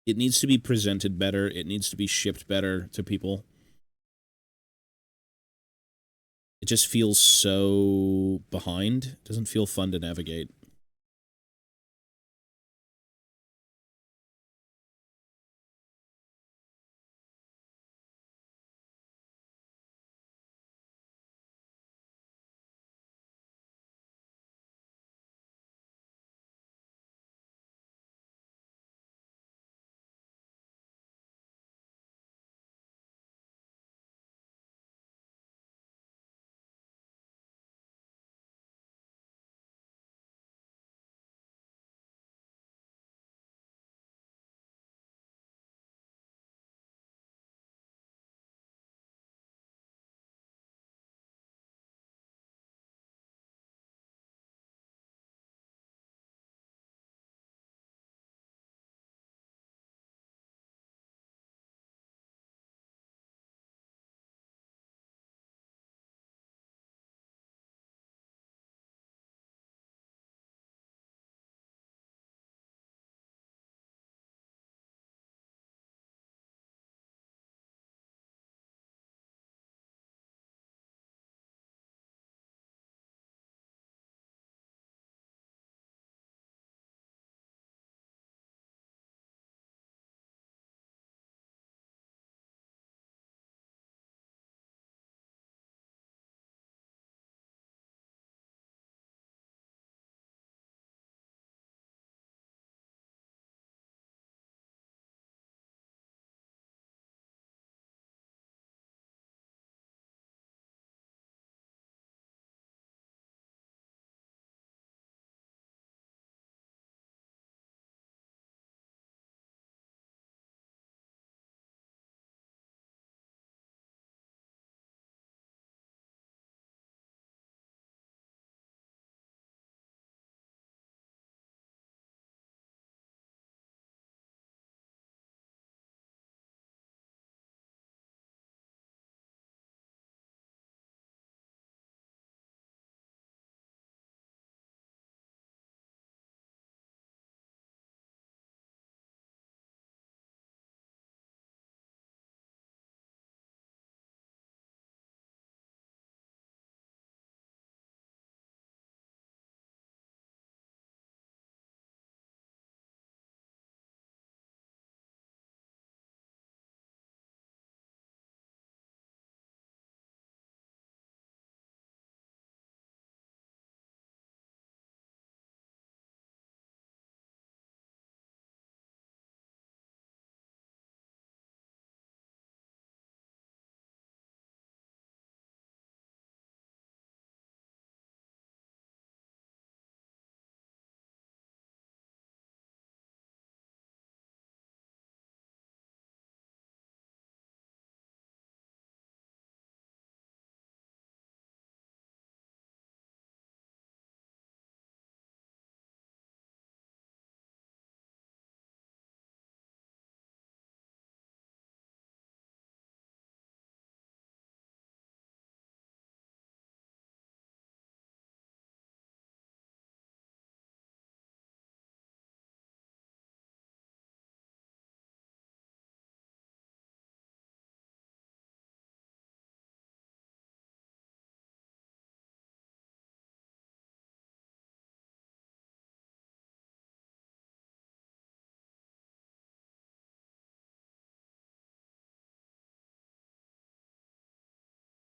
it needs to be presented better. It needs to be shipped better to people. It just feels so behind. It doesn't feel fun to navigate.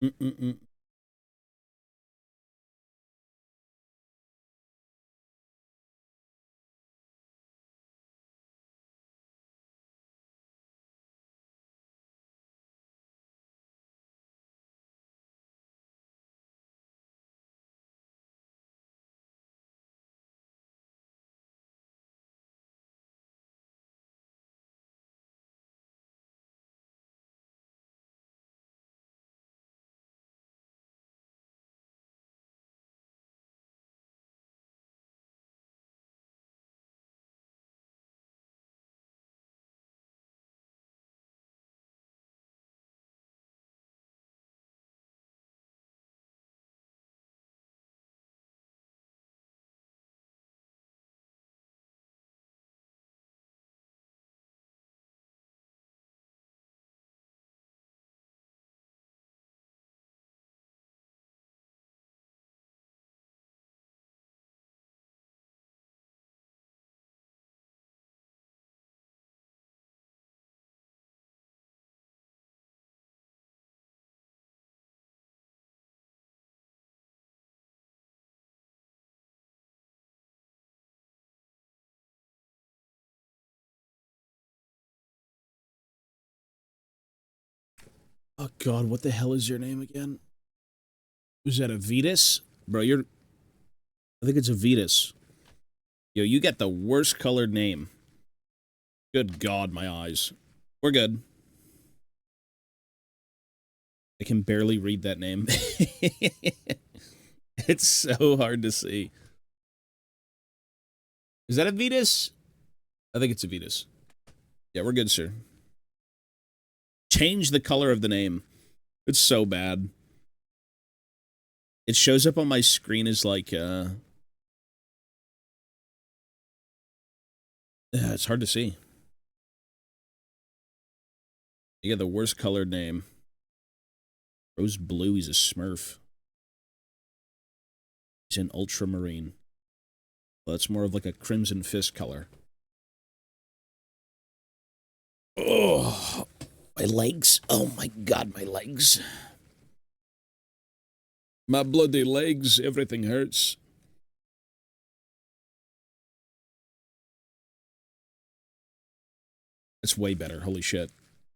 Mm-mm-mm. Oh God, what the hell is your name again? Was that a Vetus? Bro, I think it's a Vetus. Yo, you got the worst colored name. Good God, my eyes. We're good. I can barely read that name. It's so hard to see. Is that a Vetus? I think it's a Vetus. Yeah, we're good, sir. Change the color of the name. It's so bad. It shows up on my screen as like, yeah, it's hard to see. You got the worst colored name. Rose Blue, he's a Smurf. He's an ultramarine. Well, it's more of like a Crimson Fist color. Oh, my legs. Oh my God, my legs. My bloody legs. Everything hurts. It's way better. Holy shit.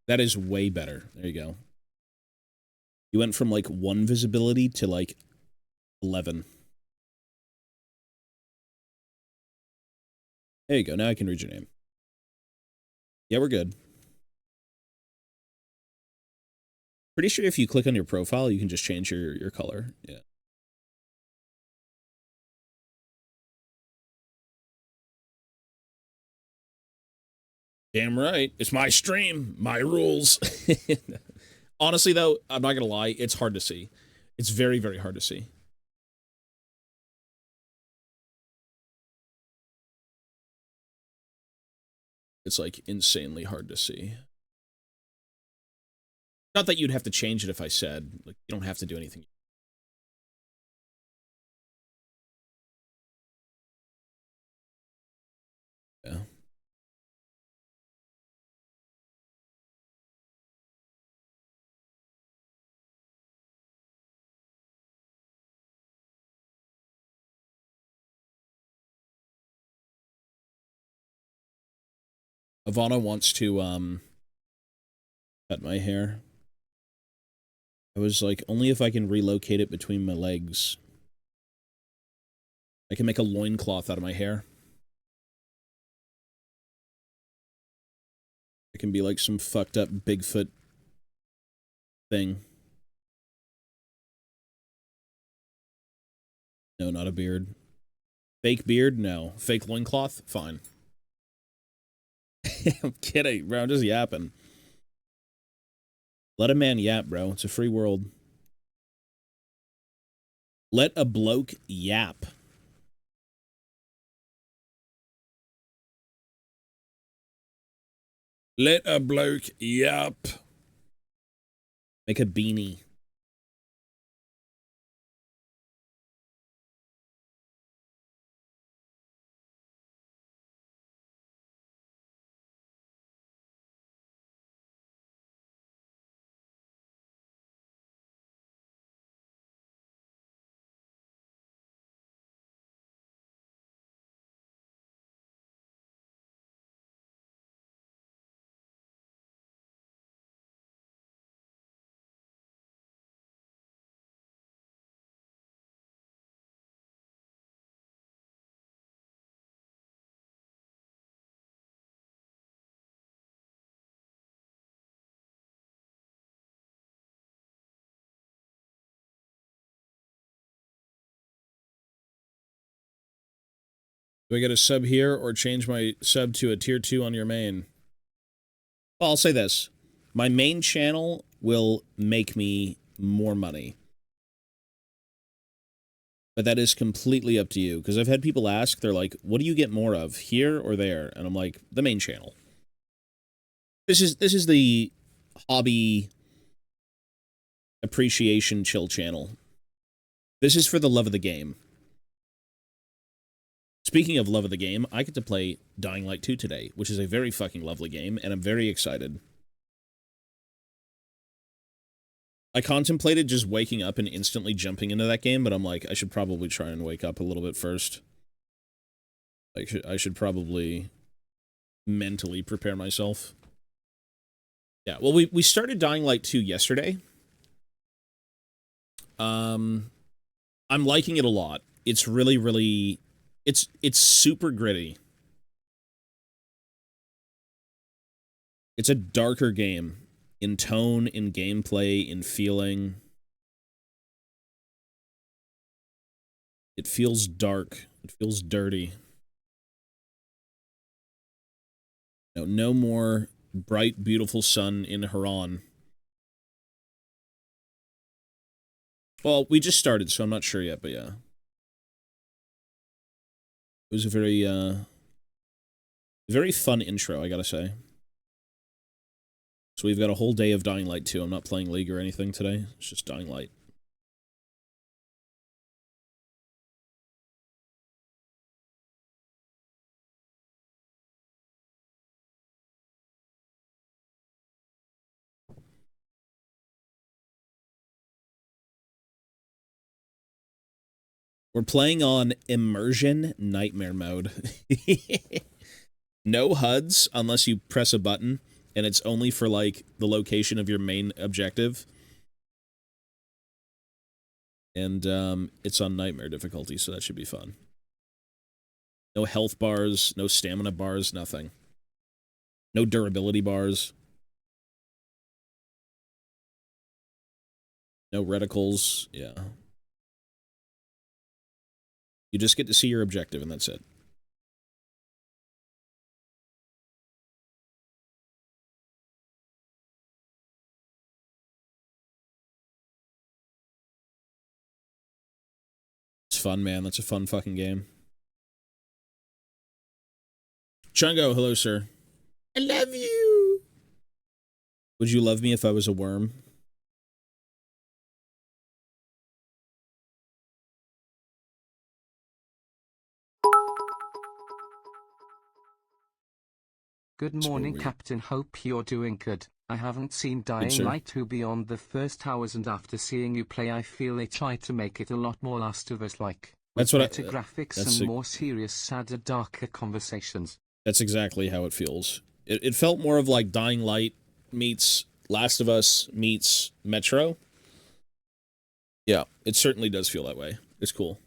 That is way better. There you go. You went from like 1 visibility to like 11. There you go. Now I can read your name. Yeah, we're good. Pretty sure if you click on your profile, you can just change your color. Yeah. Damn right. It's my stream. My rules. Honestly, though, I'm not going to lie. It's hard to see. It's very, very hard to see. It's like insanely hard to see. Not that you'd have to change it if I said. Like, you don't have to do anything. Yeah. Ivana wants to, cut my hair. I was like, only if I can relocate it between my legs. I can make a loincloth out of my hair. It can be like some fucked up Bigfoot thing. No, not a beard. Fake beard? No. Fake loincloth? Fine. I'm kidding, bro. I'm just yapping. Let a man yap, bro. It's a free world. Let a bloke yap. Let a bloke yap. Make a beanie. Do I get a sub here or change my sub to a tier 2 on your main? Well, I'll say this. My main channel will make me more money. But that is completely up to you. Because I've had people ask, they're like, what do you get more of, here or there? And I'm like, the main channel. This is the hobby appreciation chill channel. This is for the love of the game. Speaking of love of the game, I get to play Dying Light 2 today, which is a very fucking lovely game, and I'm very excited. I contemplated just waking up and instantly jumping into that game, but I'm like, I should probably try and wake up a little bit first. I should probably mentally prepare myself. Yeah, well, we started Dying Light 2 yesterday. I'm liking it a lot. It's really, really... It's super gritty. It's a darker game. In tone, in gameplay, in feeling. It feels dark. It feels dirty. No more bright, beautiful sun in Haran. Well, we just started, so I'm not sure yet, but yeah. It was a very fun intro, I gotta say. So we've got a whole day of Dying Light 2. I'm not playing League or anything today. It's just Dying Light. We're playing on Immersion Nightmare Mode. No HUDs unless you press a button, and it's only for, like, the location of your main objective. And, it's on Nightmare difficulty, so that should be fun. No health bars, no stamina bars, nothing. No durability bars. No reticles, yeah. You just get to see your objective, and that's it. It's fun, man. That's a fun fucking game. Chungo, hello, sir. I love you! Would you love me if I was a worm? Good morning, Captain. Hope you're doing good. I haven't seen Dying Light 2 beyond the first hours, and after seeing you play, I feel they tried to make it a lot more Last of Us-like. That's what better graphics and more serious, sadder, darker conversations. That's exactly how it feels. It felt more of like Dying Light meets Last of Us meets Metro. Yeah, it certainly does feel that way. It's cool.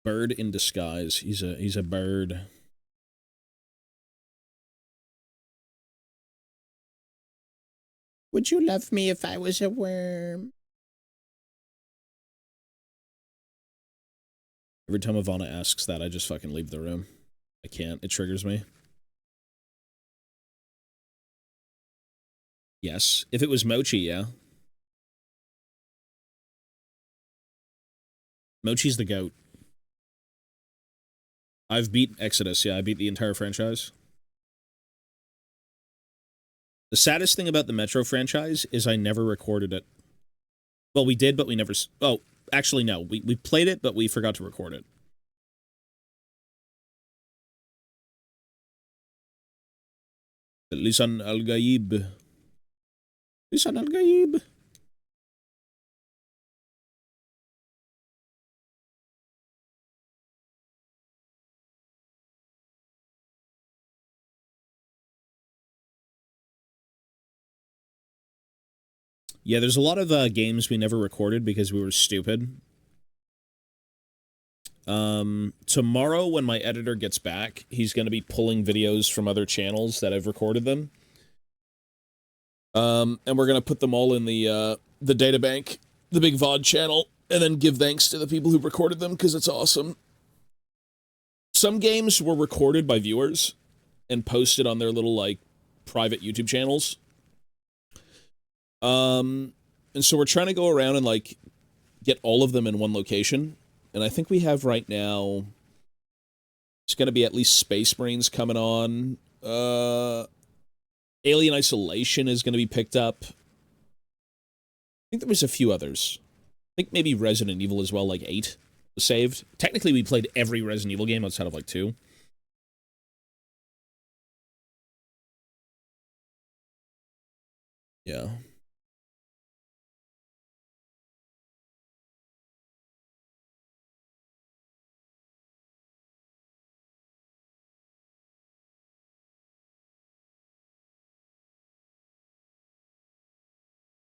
Bird in disguise. He's a bird. Would you love me if I was a worm? Every time Ivana asks that, I just fucking leave the room. I can't. It triggers me. Yes. If it was Mochi, yeah. Mochi's the goat. I've beat Exodus, yeah. I beat the entire franchise. The saddest thing about the Metro franchise is I never recorded it. Well, we did, but we never... Oh, actually, no. We played it, but we forgot to record it. Lisan Al-Gaib. Lisan Al-Gaib. Yeah, there's a lot of games we never recorded because we were stupid. Tomorrow, when my editor gets back, he's going to be pulling videos from other channels that I've recorded them. And we're going to put them all in the data bank, the big VOD channel, and then give thanks to the people who recorded them, because it's awesome. Some games were recorded by viewers and posted on their little, like, private YouTube channels. And so we're trying to go around and, like, get all of them in one location. And I think we have right now, it's going to be at least Space Marines coming on. Alien Isolation is going to be picked up. I think there was a few others. I think maybe Resident Evil as well, like 8 was saved. Technically, we played every Resident Evil game outside of, like, 2. Yeah.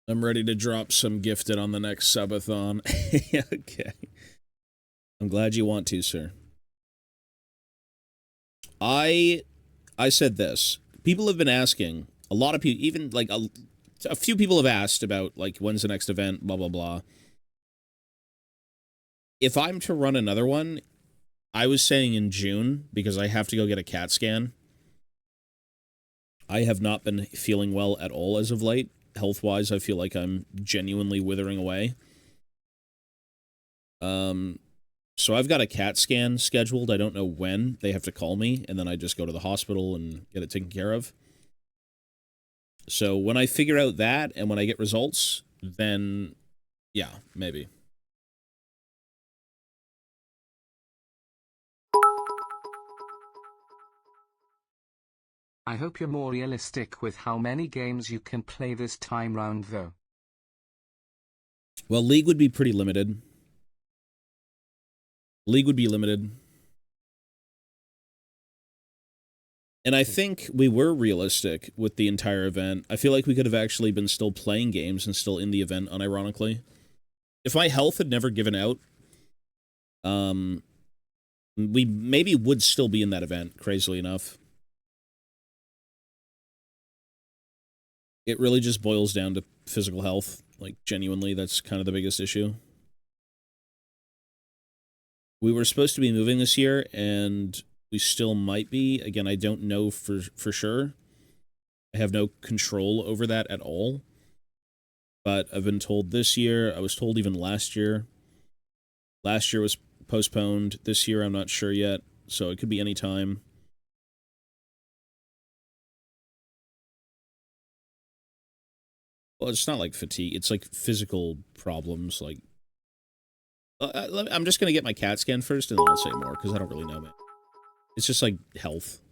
I'm ready to drop some gifted on the next subathon. Okay. I'm glad you want to, sir. I said this. People have been asking, a lot of people, even like a few people have asked about, like, when's the next event, blah, blah, blah. If I'm to run another one, I was saying in June, because I have to go get a CAT scan. I have not been feeling well at all as of late. Health-wise, I feel like I'm genuinely withering away. So I've got a CAT scan scheduled. I don't know when. They have to call me, and then I just go to the hospital and get it taken care of. So when I figure out that, and when I get results, then, yeah, maybe. I hope you're more realistic with how many games you can play this time round, though. Well, League would be pretty limited. League would be limited. And I think we were realistic with the entire event. I feel like we could have actually been still playing games and still in the event, unironically. If my health had never given out, we maybe would still be in that event, crazily enough. It really just boils down to physical health. Like, genuinely, that's kind of the biggest issue. We were supposed to be moving this year, and we still might be. Again, I don't know for sure. I have no control over that at all. But I've been told this year. I was told even last year. Last year was postponed. This year, I'm not sure yet. So it could be any time. Well, it's not like fatigue. It's like physical problems. Like, I'm just going to get my CAT scan first, and then I'll say more, because I don't really know, man. It's just like health.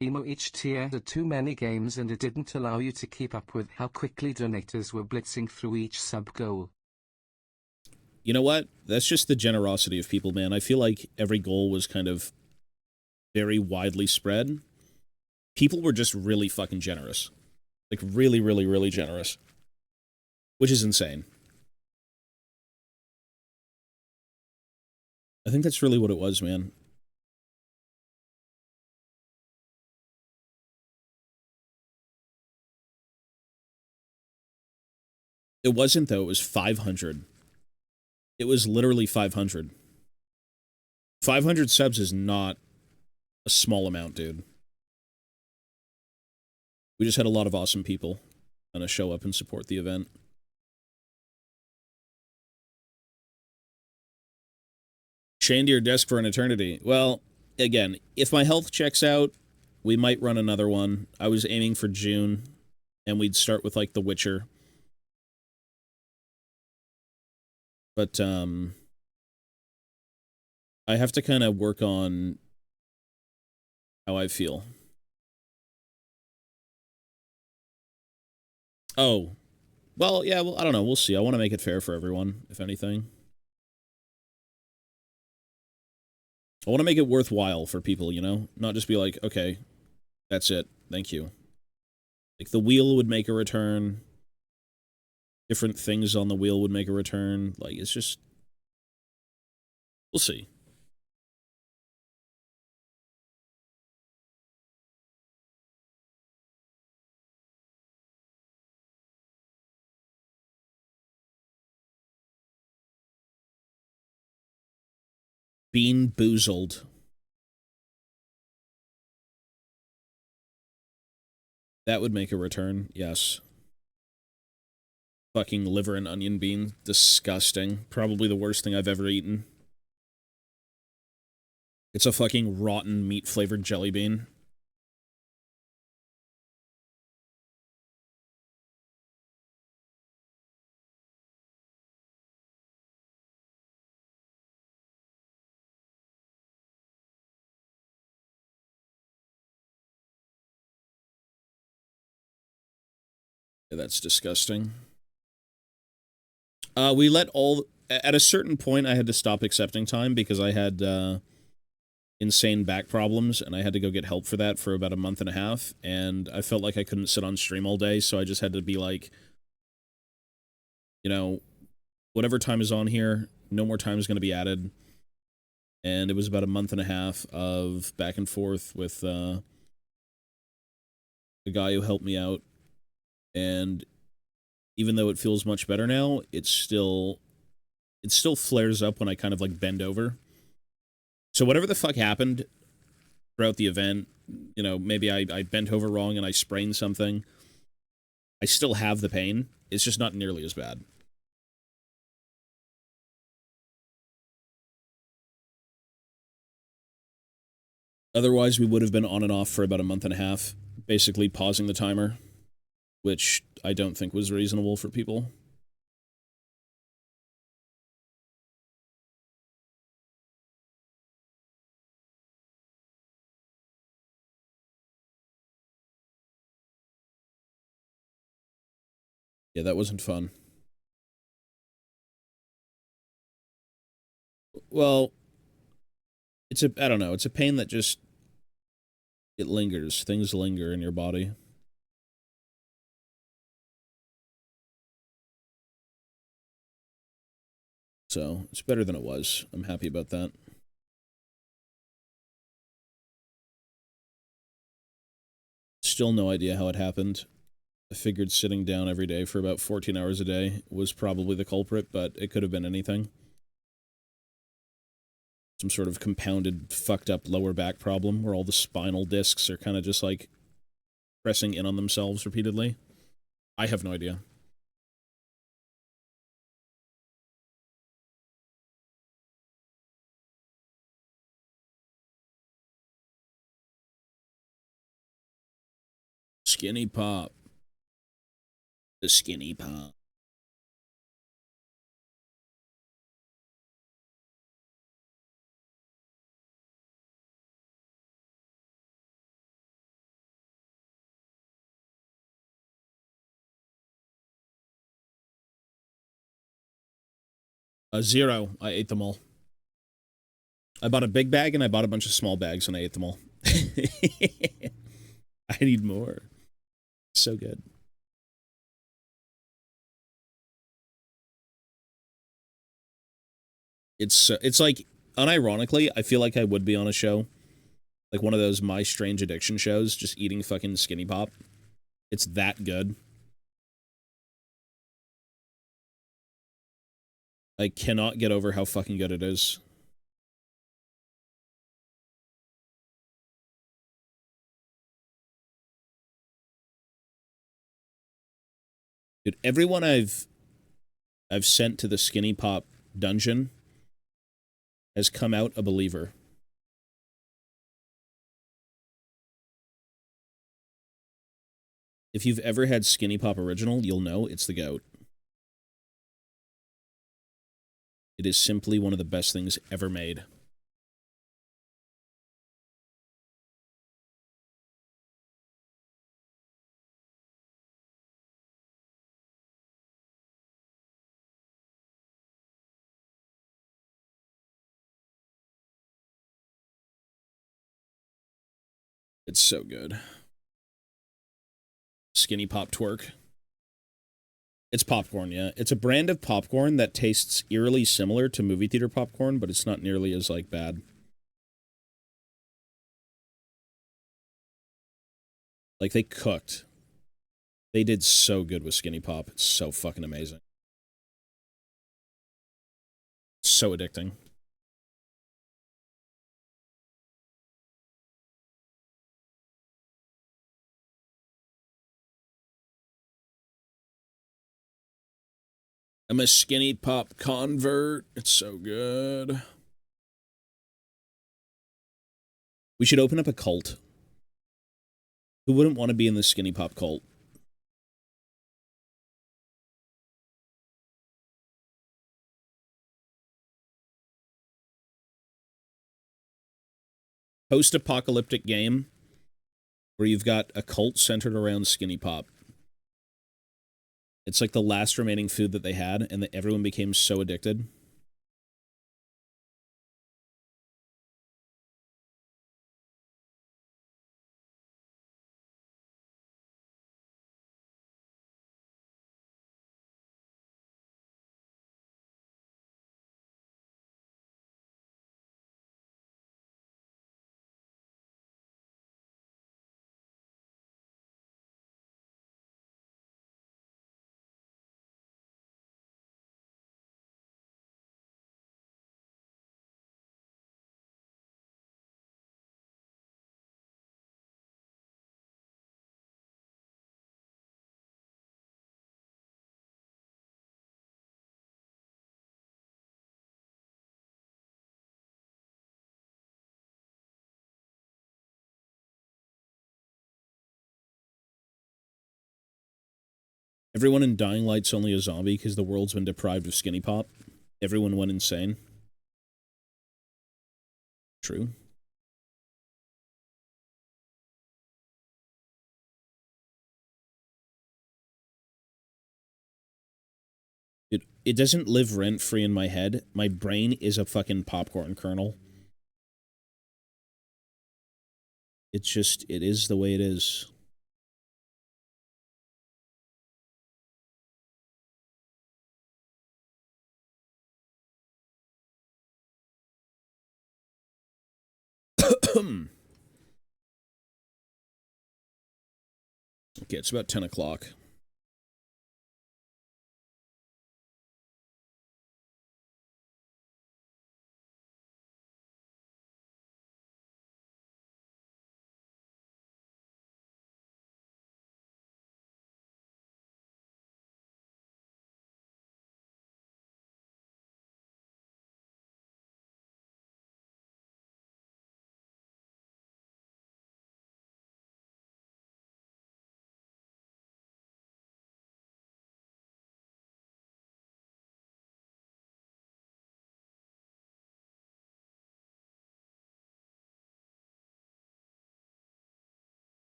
Emo, each tier had too many games, and it didn't allow you to keep up with how quickly donators were blitzing through each sub goal. You know what? That's just the generosity of people, man. I feel like every goal was kind of very widely spread. People were just really fucking generous. Like, really, really, really generous. Which is insane. I think that's really what it was, man. It wasn't, though. It was 500. It was literally 500. 500 subs is not a small amount, dude. We just had a lot of awesome people kind of show up and support the event. Chained to your desk for an eternity. Well, again, if my health checks out, we might run another one. I was aiming for June, and we'd start with, like, The Witcher. But, I have to kind of work on how I feel. Oh. Well, yeah, well, I don't know. We'll see. I want to make it fair for everyone, if anything. I want to make it worthwhile for people, you know? Not just be like, okay, that's it. Thank you. Like, the wheel would make a return. Different things on the wheel would make a return. Like, it's just... We'll see. Bean boozled. That would make a return, yes. Fucking liver and onion bean. Disgusting. Probably the worst thing I've ever eaten. It's a fucking rotten meat-flavored jelly bean. Yeah, that's disgusting. We let all... At a certain point, I had to stop accepting time because I had insane back problems, and I had to go get help for that for about a month and a half, and I felt like I couldn't sit on stream all day, so I just had to be like, you know, whatever time is on here, no more time is going to be added. And it was about a month and a half of back and forth with the guy who helped me out, and even though it feels much better now, it still flares up when I kind of like bend over. So whatever the fuck happened throughout the event, you know, maybe I bent over wrong and I sprained something. I still have the pain. It's just not nearly as bad. Otherwise, we would have been on and off for about a month and a half, basically pausing the timer, which I don't think was reasonable for people. Yeah, that wasn't fun. Well, I don't know, it's a pain that just, it lingers. Things linger in your body. So, it's better than it was. I'm happy about that. Still no idea how it happened. I figured sitting down every day for about 14 hours a day was probably the culprit, but it could have been anything. Some sort of compounded, fucked up lower back problem where all the spinal discs are kind of just like pressing in on themselves repeatedly. I have no idea. Skinny pop. The skinny pop. Zero. I ate them all. I bought a big bag and I bought a bunch of small bags and I ate them all. I need more. So good. It's like, unironically, I feel like I would be on a show. Like one of those My Strange Addiction shows, just eating fucking skinny pop. It's that good. I cannot get over how fucking good it is. Dude, everyone I've sent to the skinny pop dungeon has come out a believer. If you've ever had skinny pop original, you'll know it's the goat. It is simply one of the best things ever made. It's so good. Skinny pop twerk. It's popcorn, yeah. It's a brand of popcorn that tastes eerily similar to movie theater popcorn, but it's not nearly as, like, bad. Like, they cooked. They did so good with skinny pop. It's so fucking amazing. So addicting. I'm a skinny pop convert. It's so good. We should open up a cult. Who wouldn't want to be in the skinny pop cult? Post-apocalyptic game where you've got a cult centered around skinny pop. It's like the last remaining food that they had, and that everyone became so addicted. Everyone in Dying Light's only a zombie because the world's been deprived of skinny pop. Everyone went insane. True. It doesn't live rent-free in my head. My brain is a fucking popcorn kernel. It's just, it is the way it is. Okay, it's about 10 o'clock.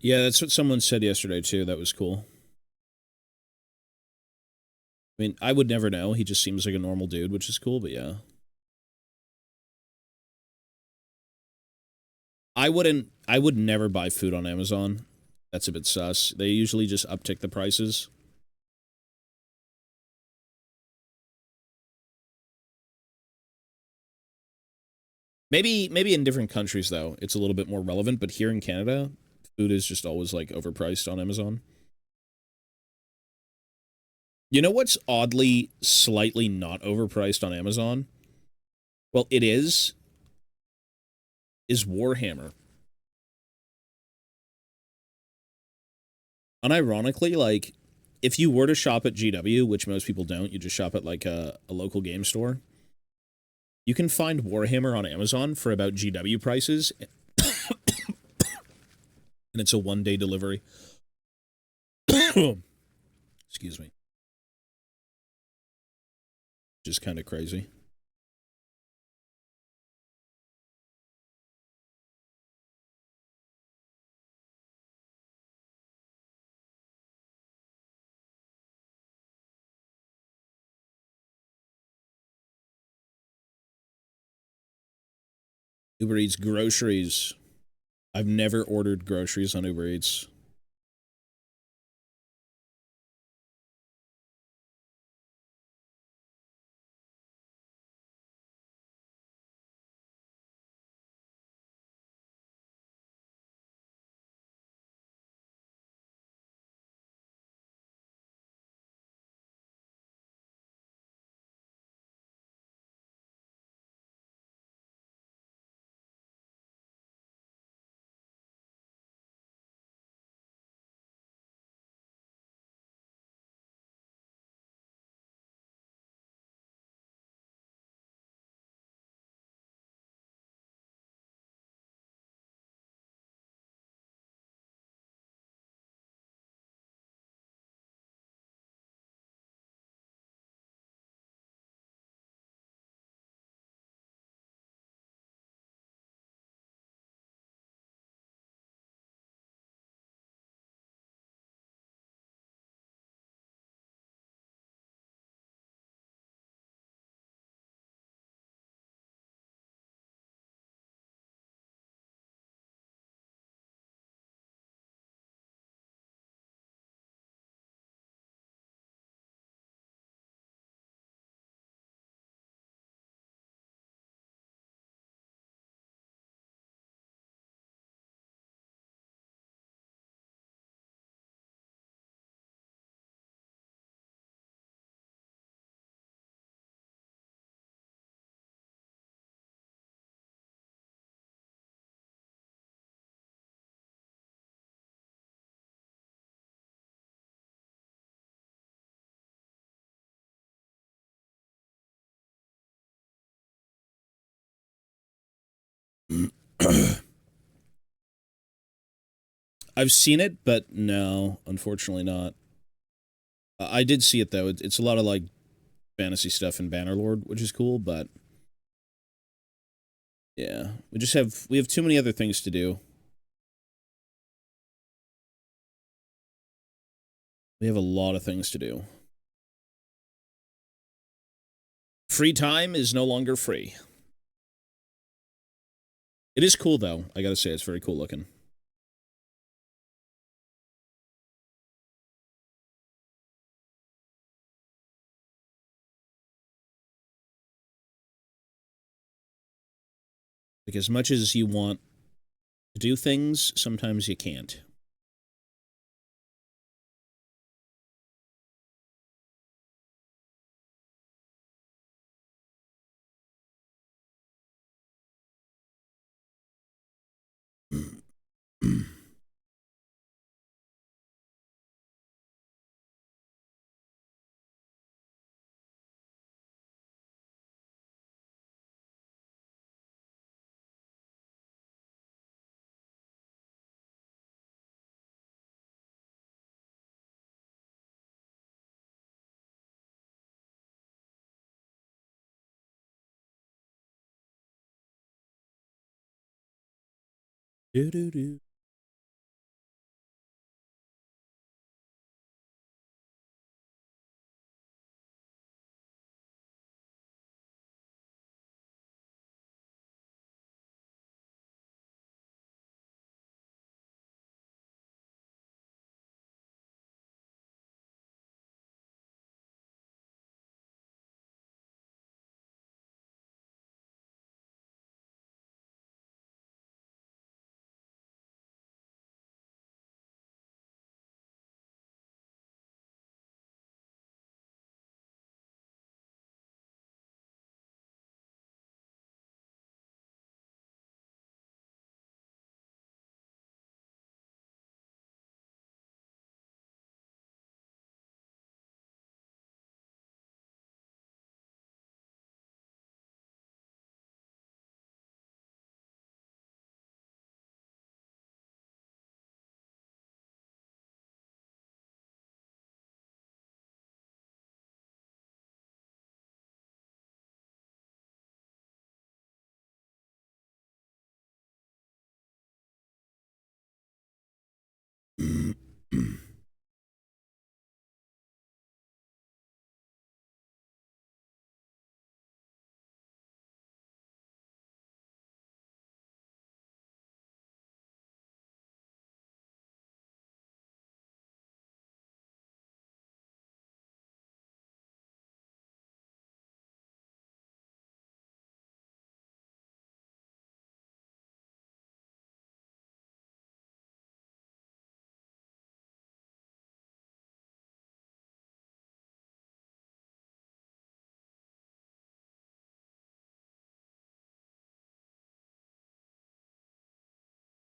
Yeah, that's what someone said yesterday, too. That was cool. I mean, I would never know. He just seems like a normal dude, which is cool, but yeah. I would never buy food on Amazon. That's a bit sus. They usually just uptick the prices. Maybe in different countries, though, it's a little bit more relevant, but here in Canada, food is just always, like, overpriced on Amazon. You know what's oddly slightly not overpriced on Amazon? Well, it is Warhammer. Unironically, like, if you were to shop at GW, which most people don't, you just shop at, like, a local game store, you can find Warhammer on Amazon for about GW prices, and it's a one-day delivery. Excuse me. Which is kind of crazy. Uber Eats groceries. I've never ordered groceries on Uber Eats. I've seen it, but no, unfortunately not. I did see it though. It's a lot of like fantasy stuff in Bannerlord, which is cool, but yeah, we have too many other things to do. We have a lot of things to do. Free time is no longer free. It is cool though. I gotta say, it's very cool looking. Like, as much as you want to do things, sometimes you can't. Do-do-do.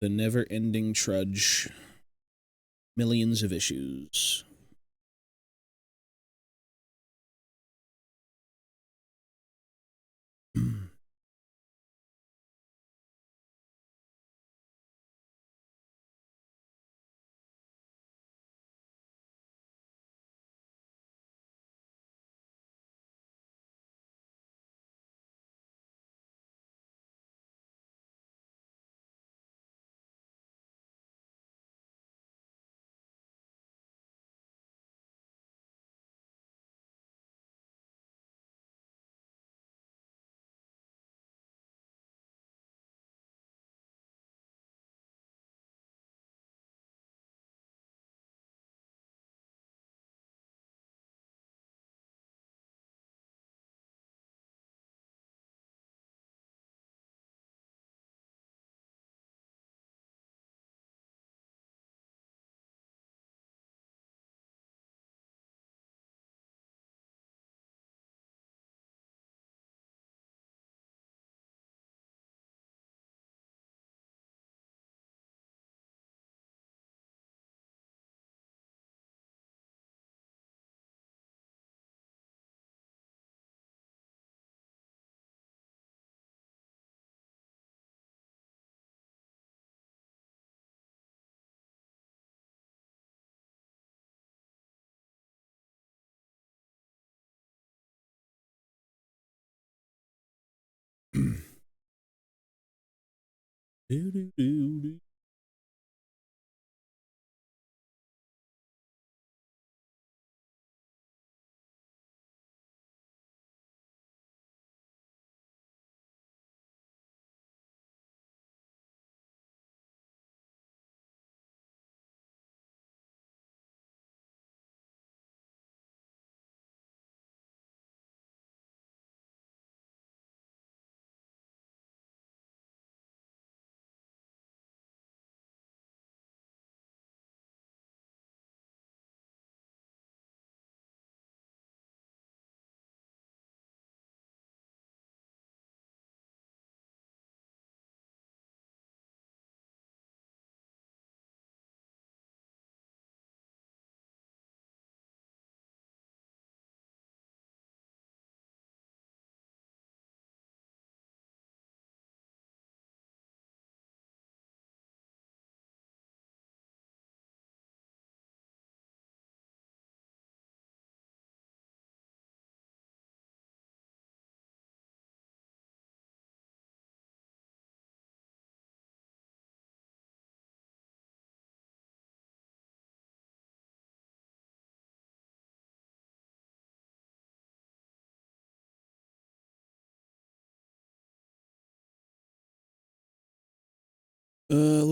The never-ending trudge. Millions of issues.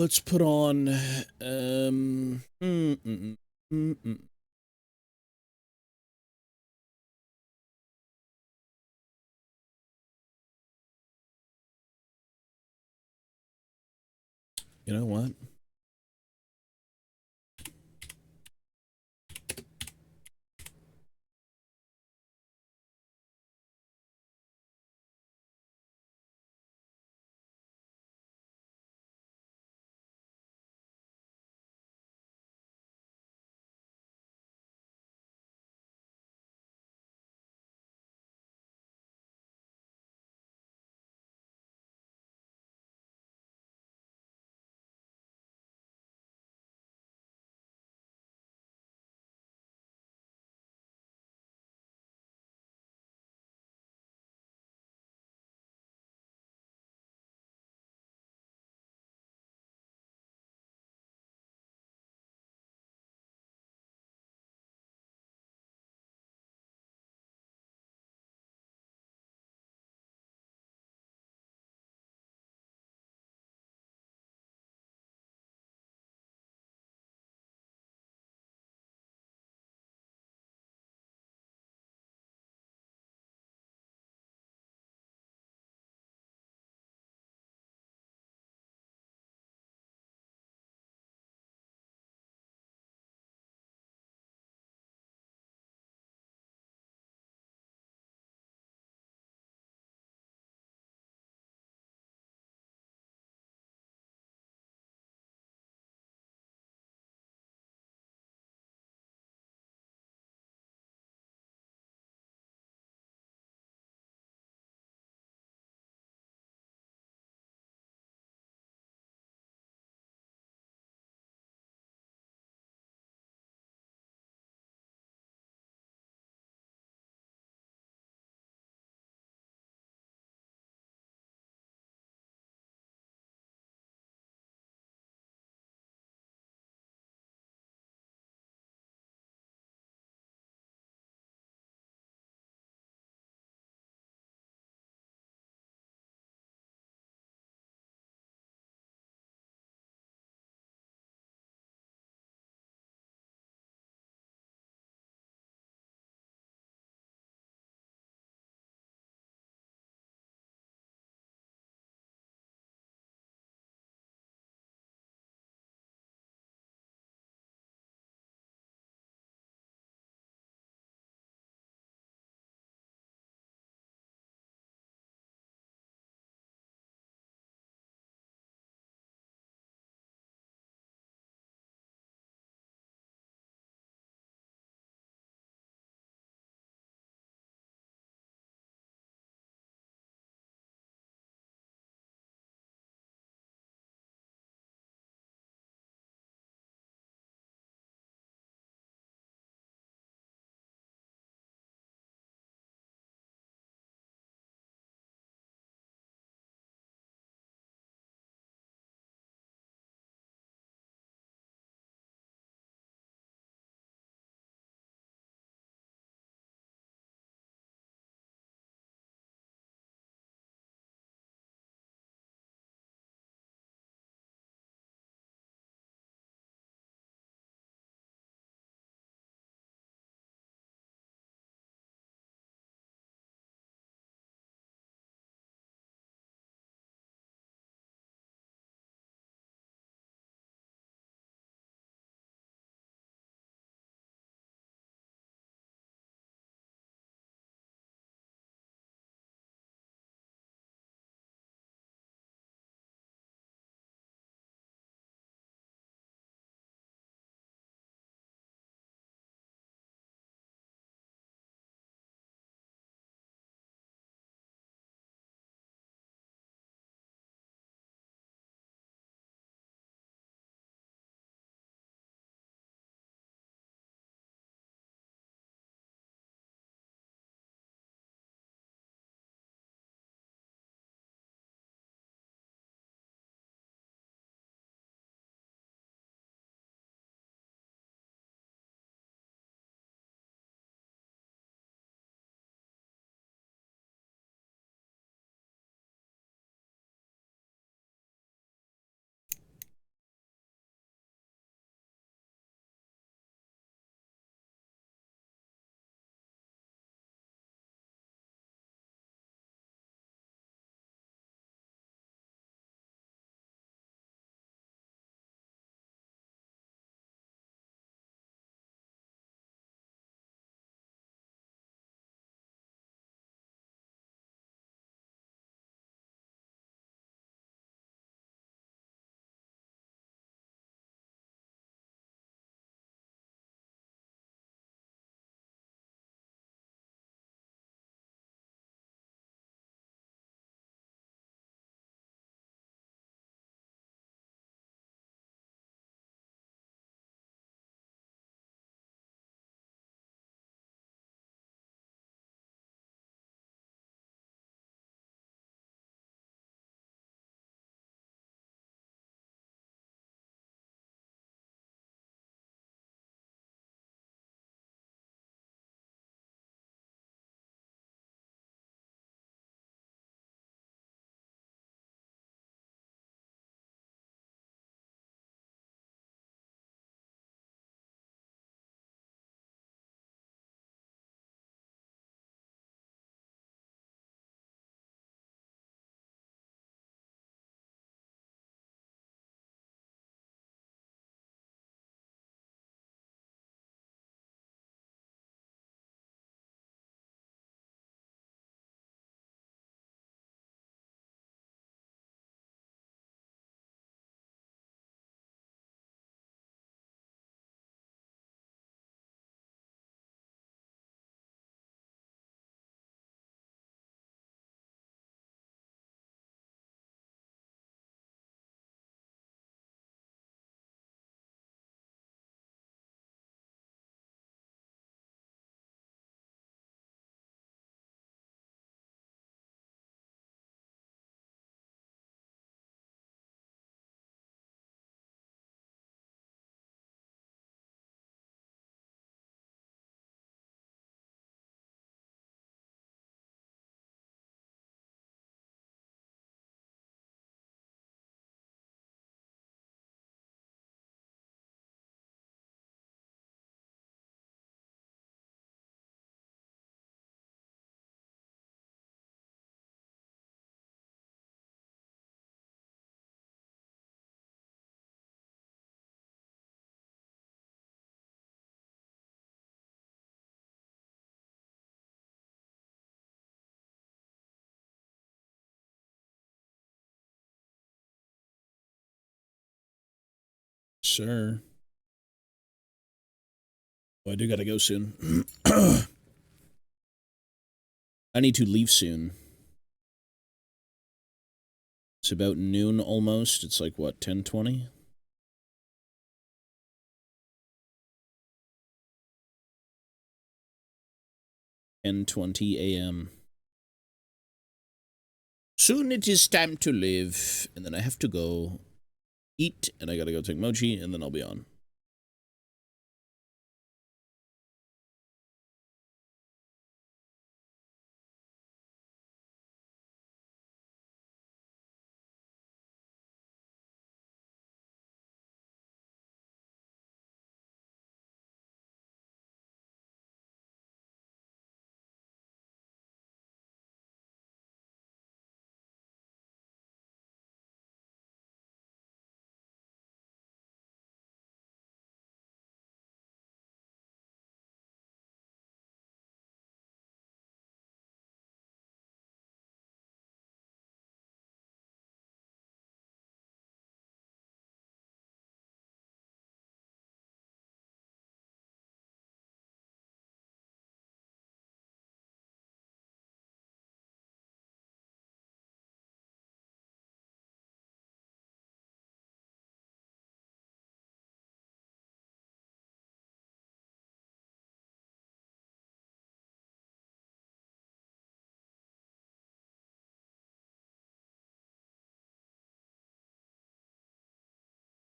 Let's put on, you know what? sir. Oh, I do gotta go soon. I need to leave soon. It's about noon almost. It's like, what, 10:20? a.m. Soon it is time to live, and then I have to go eat, and I gotta go take mochi, and then I'll be on.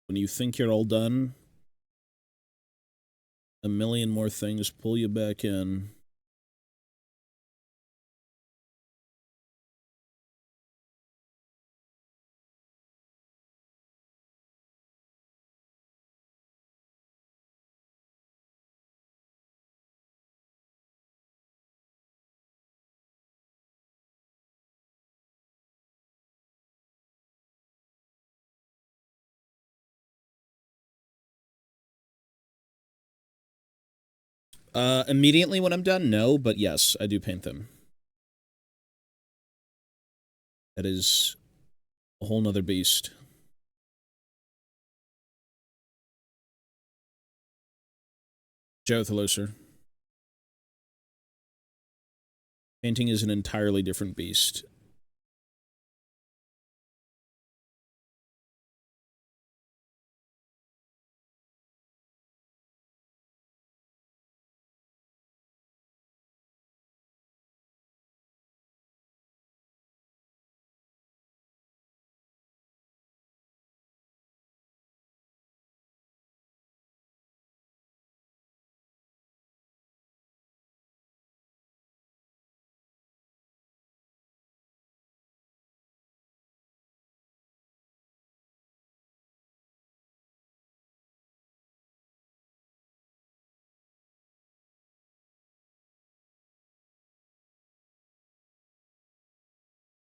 When you think you're all done, a million more things pull you back in. Immediately when I'm done, no, but yes, I do paint them. That is a whole nother beast. Joe Thaloser. Painting is an entirely different beast.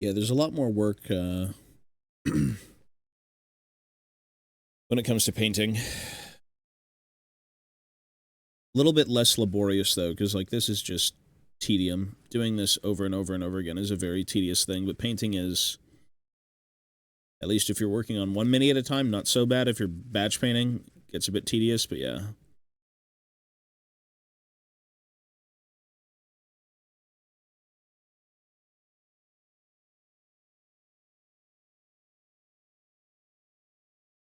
Yeah, there's a lot more work when it comes to painting. A little bit less laborious, though, because, like, this is just tedium. Doing this over and over and over again is a very tedious thing, but painting is, at least if you're working on 1 mini at a time, not so bad. If you're batch painting, it gets a bit tedious, but yeah.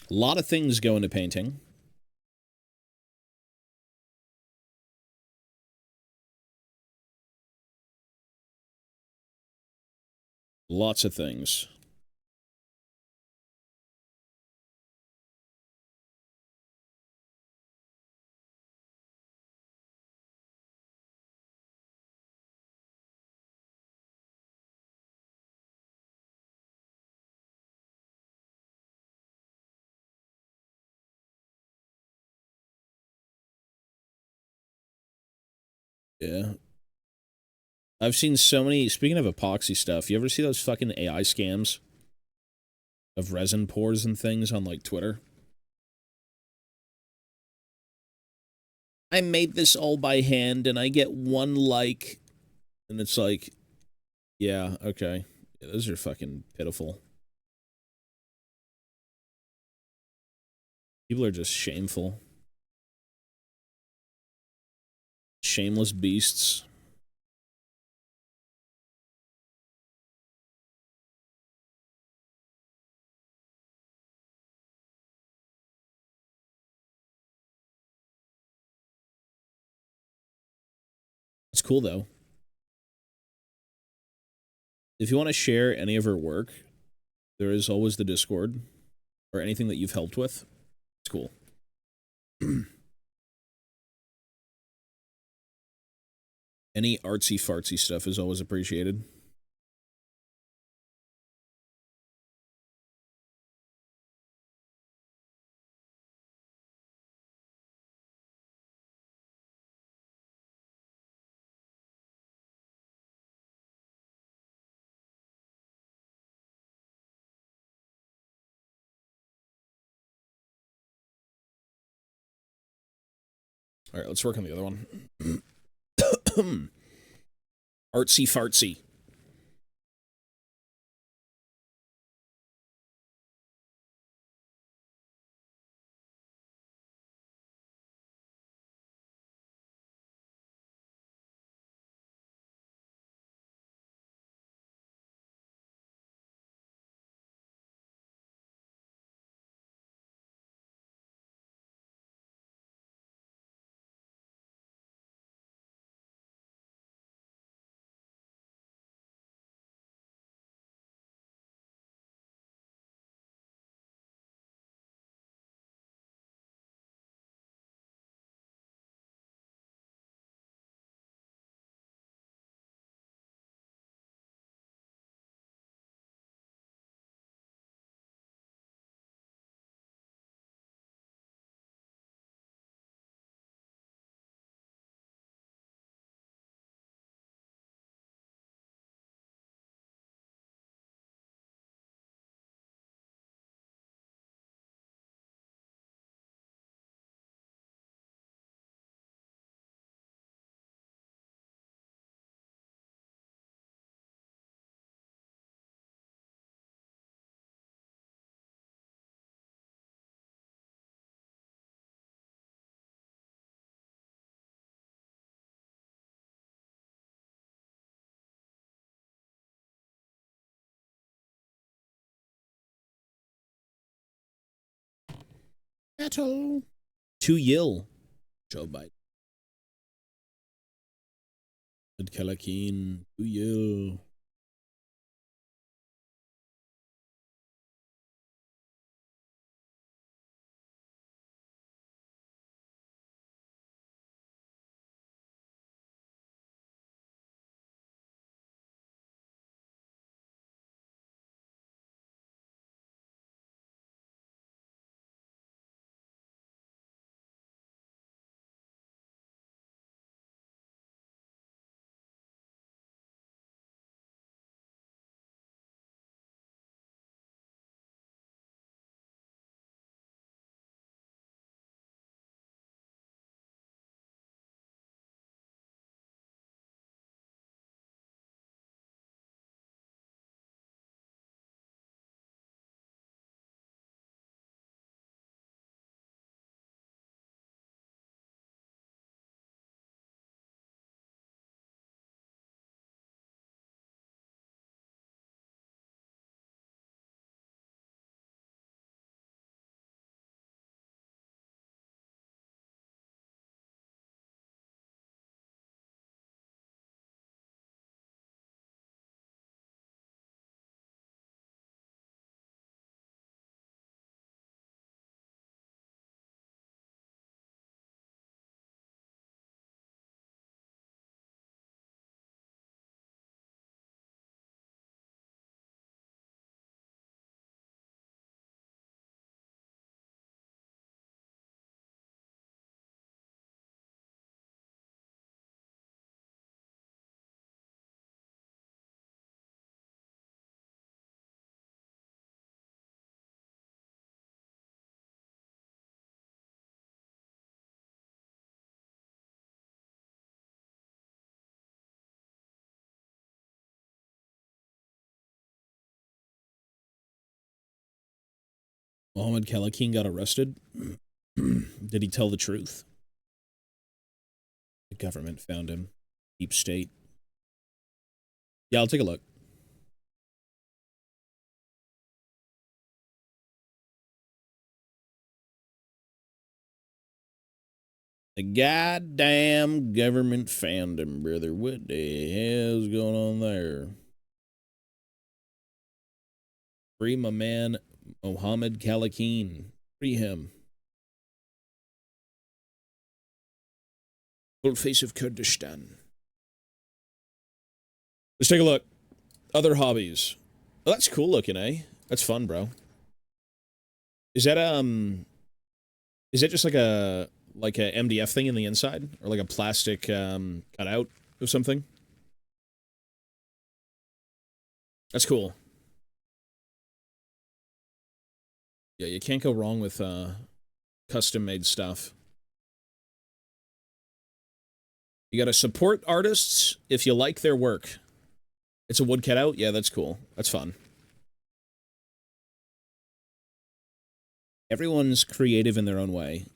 A lot of things go into painting. Lots of things. Yeah. I've seen so many, speaking of epoxy stuff, you ever see those fucking AI scams of resin pours and things on, like, Twitter? I made this all by hand and I get 1 like, and it's like, yeah, okay. Yeah, those are fucking pitiful. People are just shameful. Shameless beasts. It's cool, though. If you want to share any of her work, there is always the Discord, or anything that you've helped with. It's cool. Any artsy-fartsy stuff is always appreciated. All right, let's work on the other one. Artsy-fartsy. Battle. To Yill. Joe Biden. Kalakin. To Yill. Mohammed Kalakin got arrested. Did he tell the truth? The government found him. Deep state. Yeah, I'll take a look. The goddamn government found him, brother. What the hell's going on there? Free my man, Mohammed Kalakin. Free him. Full face of Kurdistan. Let's take a look. Other hobbies. Oh, that's cool looking, eh? That's fun, bro. Is that just like a MDF thing in the inside? Or like a plastic cutout of something? That's cool. Yeah, you can't go wrong with custom-made stuff. You gotta support artists if you like their work. It's a wood cutout? Yeah, that's cool. That's fun. Everyone's creative in their own way.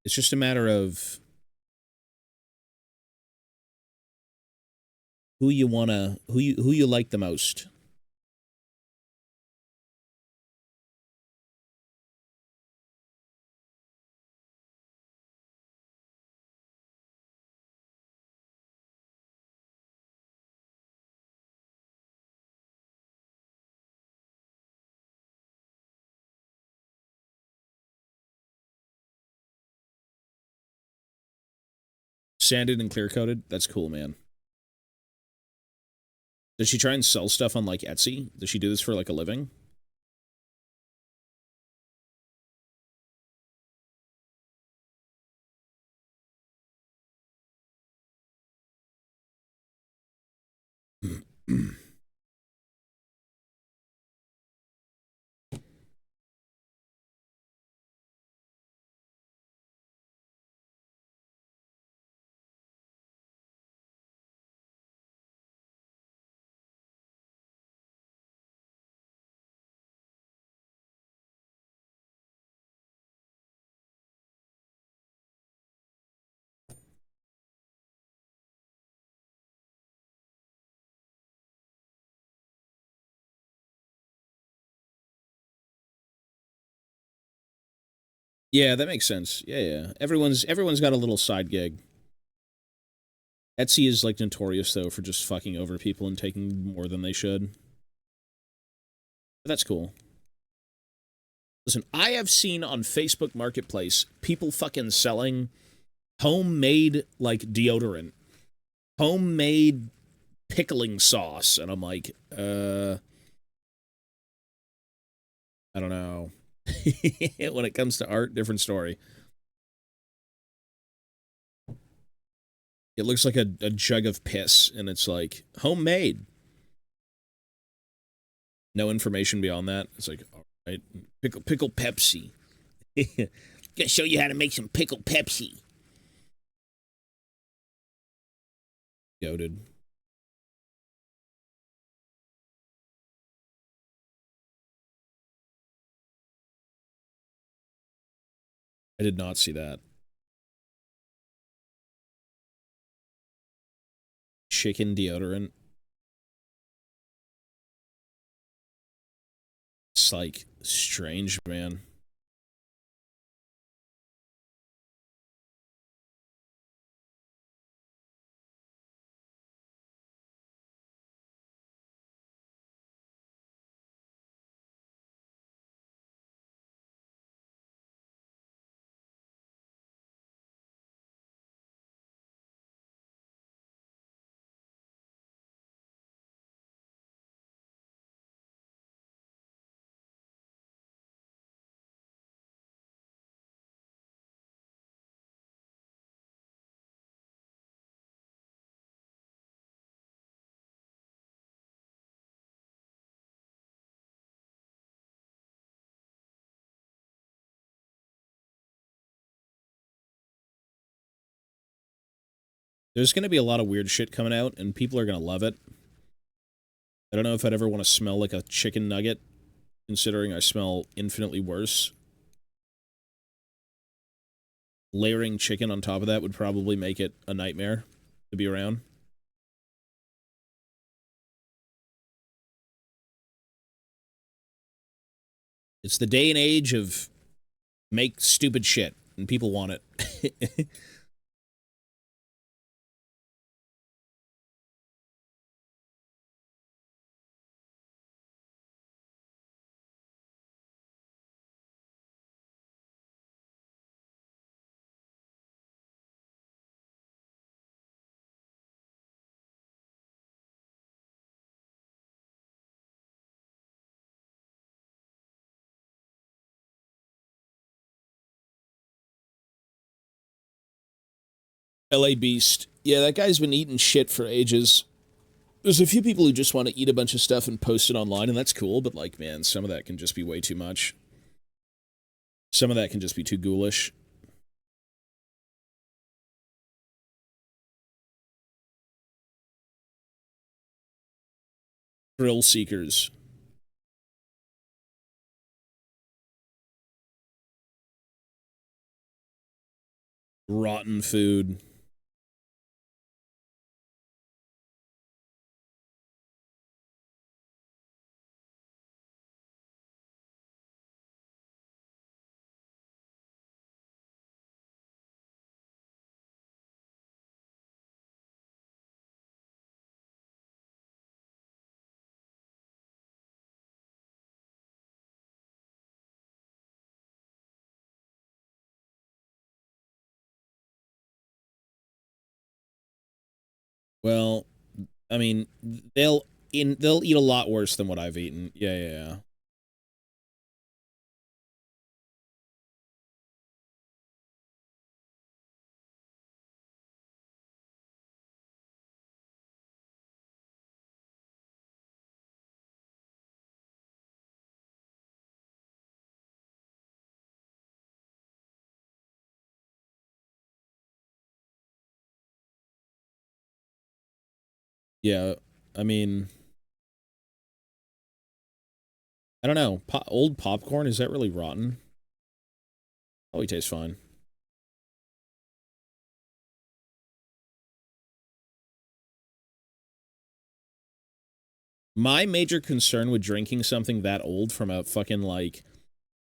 It's just a matter of who you like the most. Sanded and clear coated? That's cool, man. Does she try and sell stuff on, like, Etsy? Does she do this for, like, a living? Yeah, that makes sense. Yeah. Everyone's got a little side gig. Etsy is, like, notorious, though, for just fucking over people and taking more than they should. But that's cool. Listen, I have seen on Facebook Marketplace people fucking selling homemade, like, deodorant. Homemade pickling sauce. And I'm like, I don't know. When it comes to art, different story. It looks like a jug of piss, and it's like, homemade. No information beyond that. It's like, all right, pickle Pepsi. Gonna show you how to make some pickle Pepsi. Goated. I did not see that. Chicken deodorant. It's like strange, man. There's going to be a lot of weird shit coming out, and people are going to love it. I don't know if I'd ever want to smell like a chicken nugget, considering I smell infinitely worse layering chicken on top of that would probably make it a nightmare to be around. It's the day and age of make stupid shit, and people want it. LA Beast. Yeah, that guy's been eating shit for ages. There's a few people who just want to eat a bunch of stuff and post it online, and that's cool, but, like, man, some of that can just be way too much. Some of that can just be too ghoulish. Thrill seekers. Rotten food. Well, I mean, they'll eat a lot worse than what I've eaten. Yeah. Yeah, I mean, I don't know. Old popcorn, is that really rotten? Probably tastes fine. My major concern with drinking something that old from a fucking, like,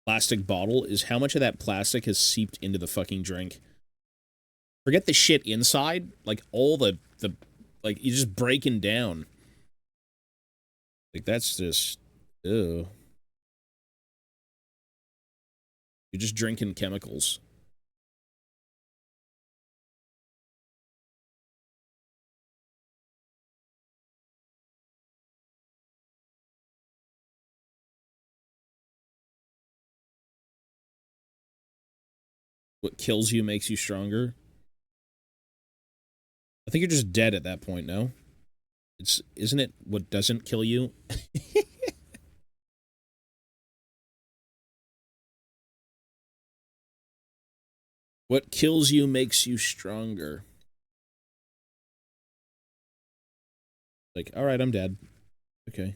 plastic bottle is how much of that plastic has seeped into the fucking drink. Forget the shit inside, like, all the like, you're just breaking down. Like, that's just, ew. You're just drinking chemicals. What kills you makes you stronger. I think you're just dead at that point, no? Isn't it what doesn't kill you? What kills you makes you stronger. Like, all right, I'm dead. Okay.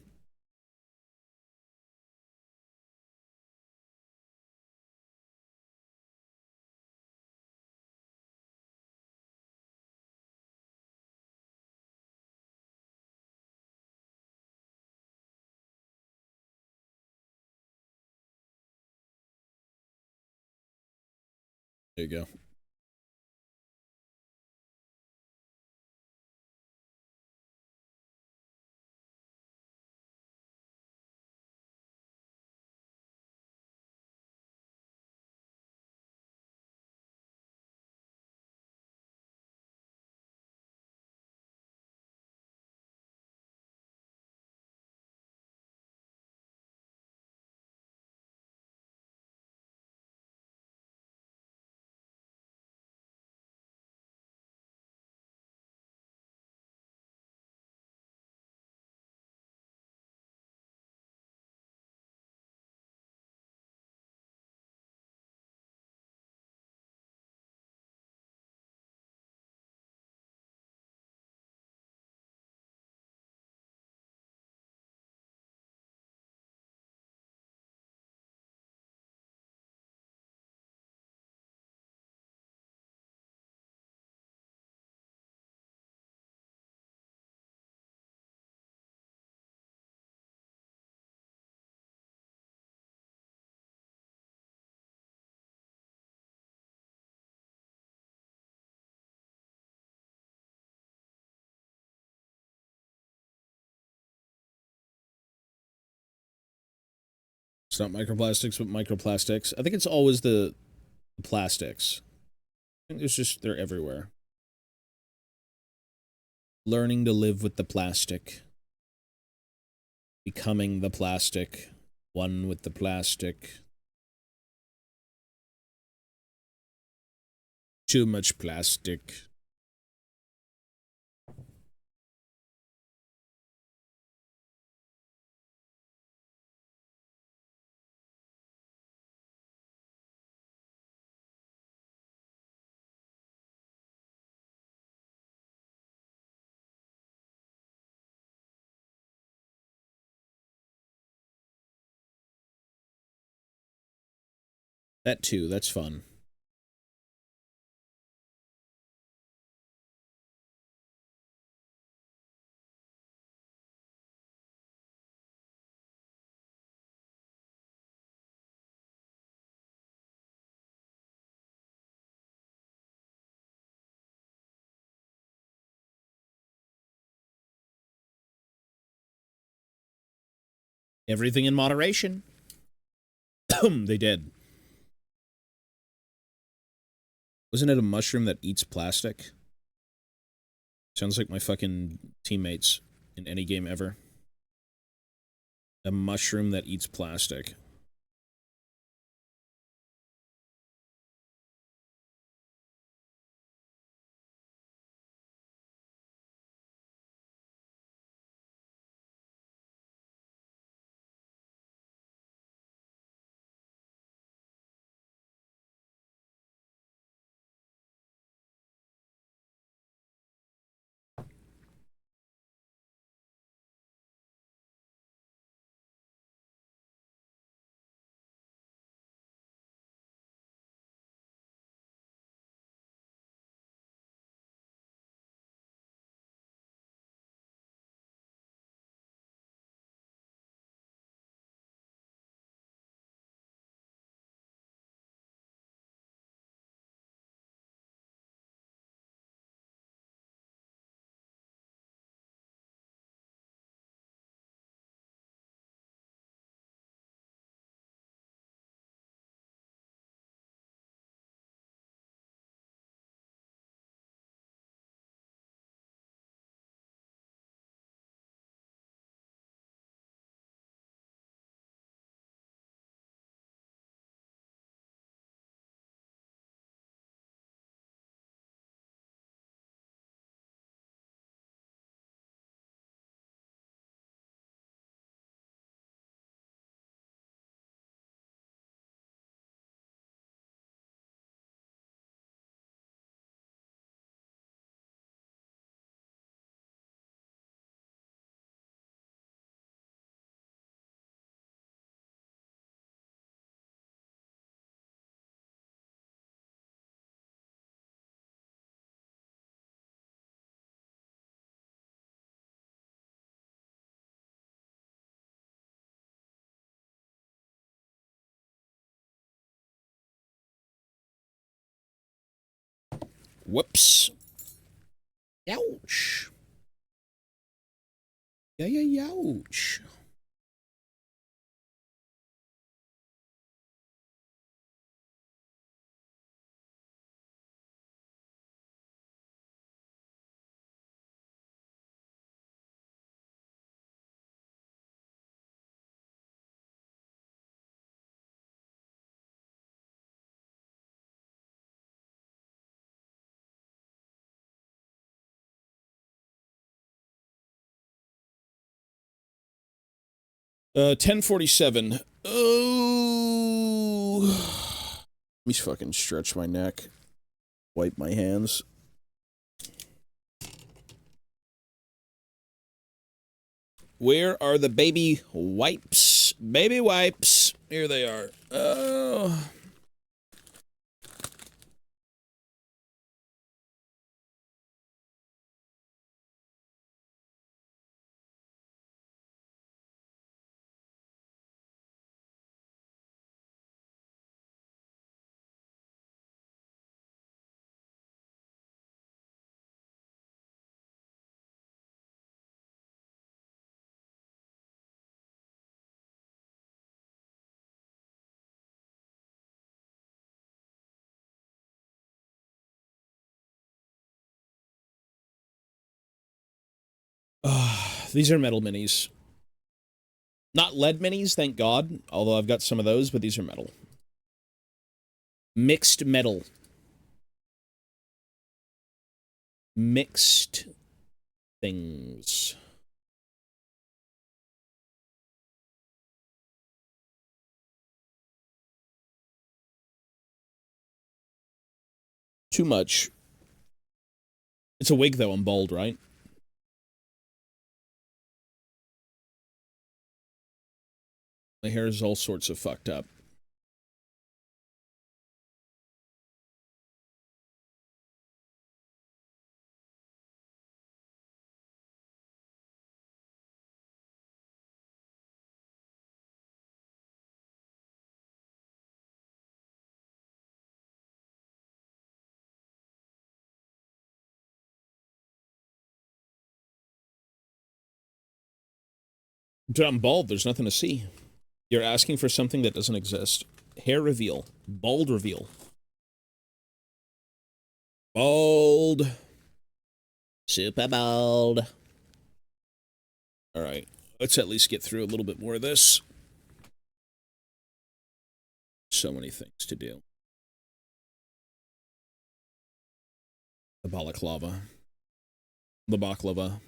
There you go. not microplastics, but microplastics. I think it's always the plastics. I think it's just, they're everywhere. Learning to live with the plastic. Becoming the plastic. One with the plastic. Too much plastic. That too, that's fun. Everything in moderation. They did. Wasn't it a mushroom that eats plastic? Sounds like my fucking teammates in any game ever. A mushroom that eats plastic. Whoops. Ouch. Yeah, ouch. Uh, 10:47. Oh. Let me fucking stretch my neck. Wipe my hands. Where are the baby wipes? Baby wipes. Here they are. Oh. These are metal minis. Not lead minis, thank God, although I've got some of those, but these are metal. Mixed metal. Mixed things. Too much. It's a wig, though. I'm bald, right? My hair is all sorts of fucked up. But I'm bald. There's nothing to see. You're asking for something that doesn't exist. Hair reveal. Bald reveal. Bald. Super bald. Alright. Let's at least get through a little bit more of this. So many things to do. The balaclava. The baklava.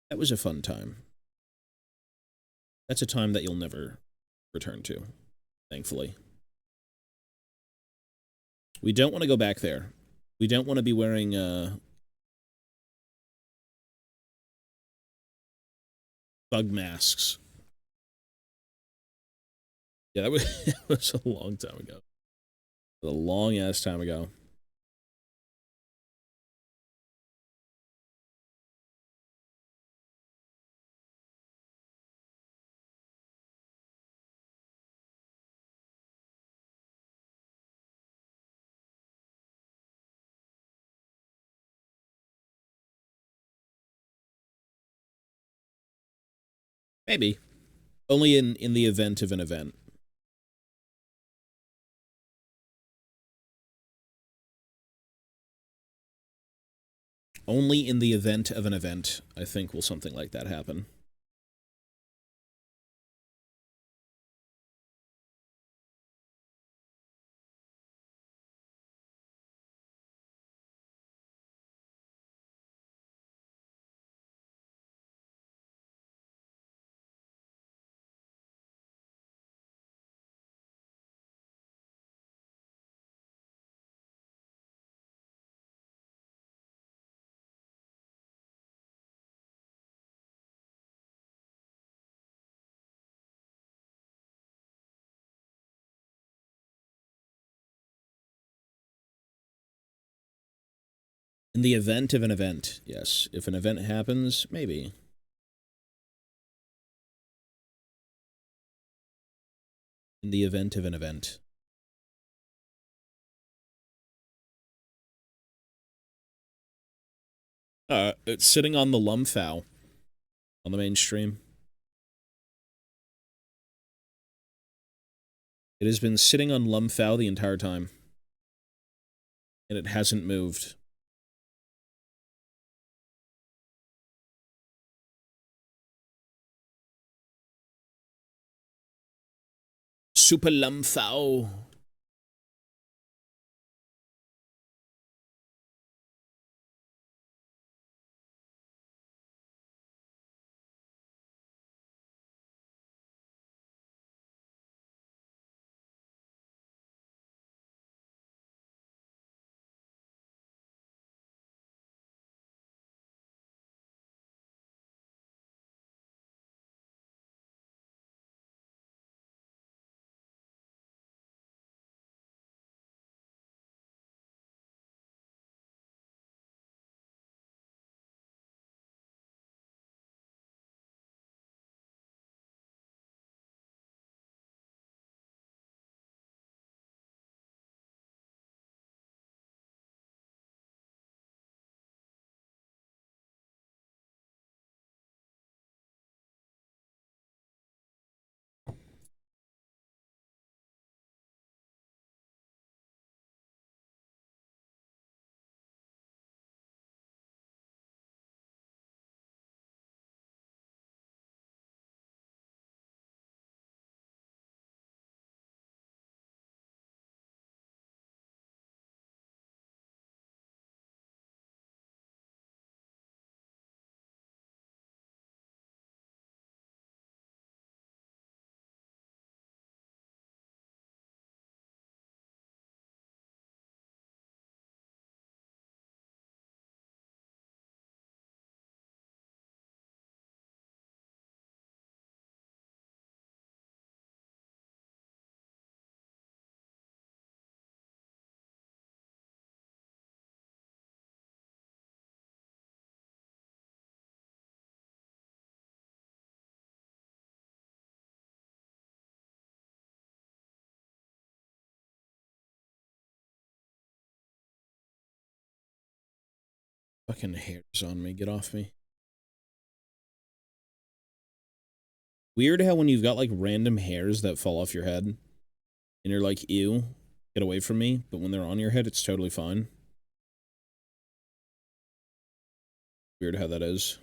That was a fun time. That's a time that you'll never return to, thankfully. We don't want to go back there. We don't want to be wearing, bug masks. Yeah, that was a long time ago. A long-ass time ago. Maybe. Only in the event of an event. Only in the event of an event, I think, will something like that happen. In the event of an event, yes. If an event happens, maybe. In the event of an event. It's sitting on the Lumfow on the mainstream. It has been sitting on Lumfow the entire time. And it hasn't moved. Super Lumfow. Fucking hairs on me. Get off me. Weird how when you've got, like, random hairs that fall off your head, and you're like, ew, get away from me, but when they're on your head, it's totally fine. Weird how that is.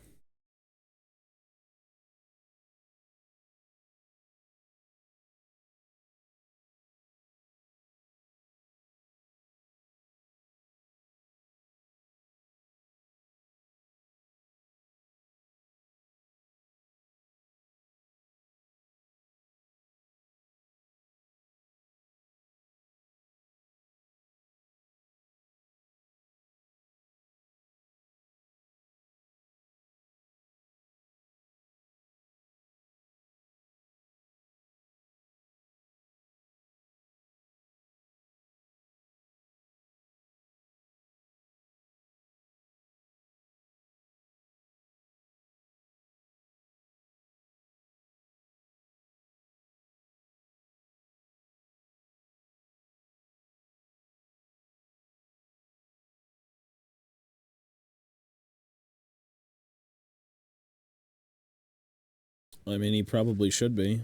I mean, he probably should be.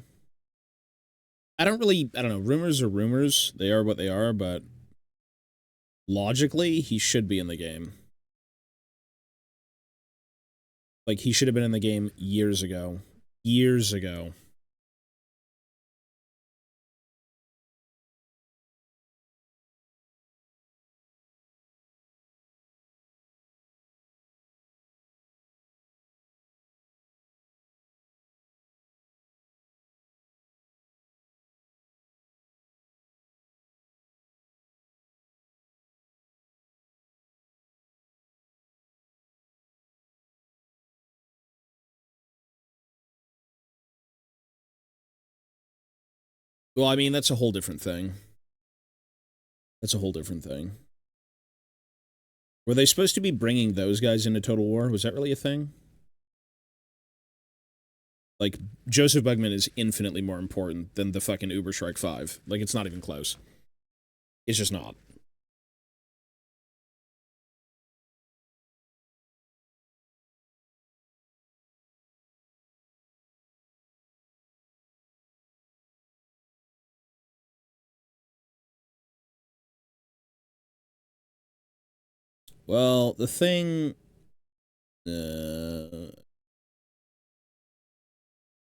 I don't know, rumors are rumors. They are what they are, but logically, he should be in the game. Like, he should have been in the game years ago. Years ago. Well, I mean, that's a whole different thing. That's a whole different thing. Were they supposed to be bringing those guys into Total War? Was that really a thing? Like, Joseph Bugman is infinitely more important than the fucking Uber Shrike 5. Like, it's not even close. It's just not. Well, the thing...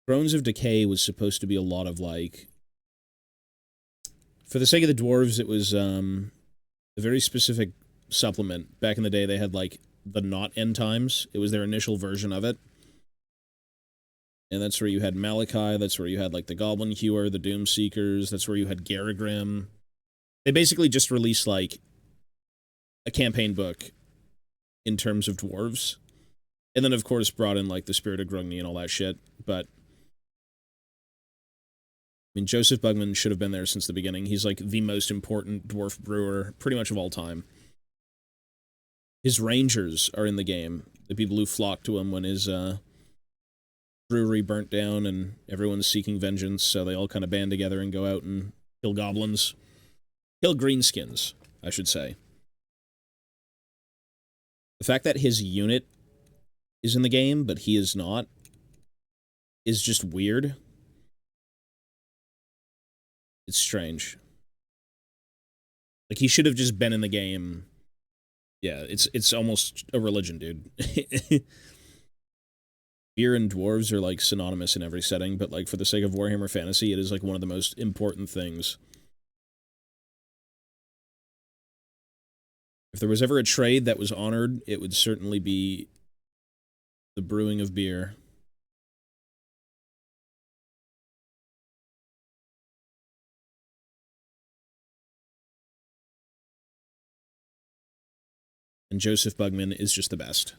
Thrones of Decay was supposed to be a lot of, like... For the sake of the dwarves, it was, a very specific supplement. Back in the day, they had, like, the not end times. It was their initial version of it. And that's where you had Malachi, that's where you had, like, the Goblin Hewer, the Doom Seekers, that's where you had Garagrim. They basically just released, like, a campaign book in terms of dwarves. And then, of course, brought in, like, the Spirit of Grungni and all that shit. But, I mean, Joseph Bugman should have been there since the beginning. He's, like, the most important dwarf brewer, pretty much of all time. His rangers are in the game. The people who flocked to him when his, brewery burnt down and everyone's seeking vengeance, so they all kind of band together and go out and kill goblins. Kill greenskins, I should say. The fact that his unit is in the game, but he is not, is just weird. It's strange. Like, he should have just been in the game. Yeah, it's almost a religion, dude. Beer and dwarves are, like, synonymous in every setting, but, like, for the sake of Warhammer Fantasy, it is, like, one of the most important things. If there was ever a trade that was honored, it would certainly be the brewing of beer. And Joseph Bugman is just the best.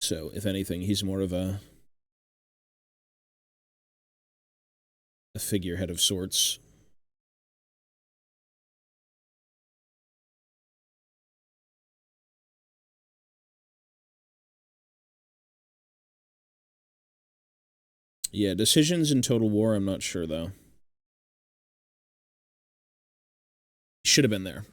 So, if anything, he's more of a figurehead of sorts. Yeah, decisions in Total War, I'm not sure, though. Should have been there.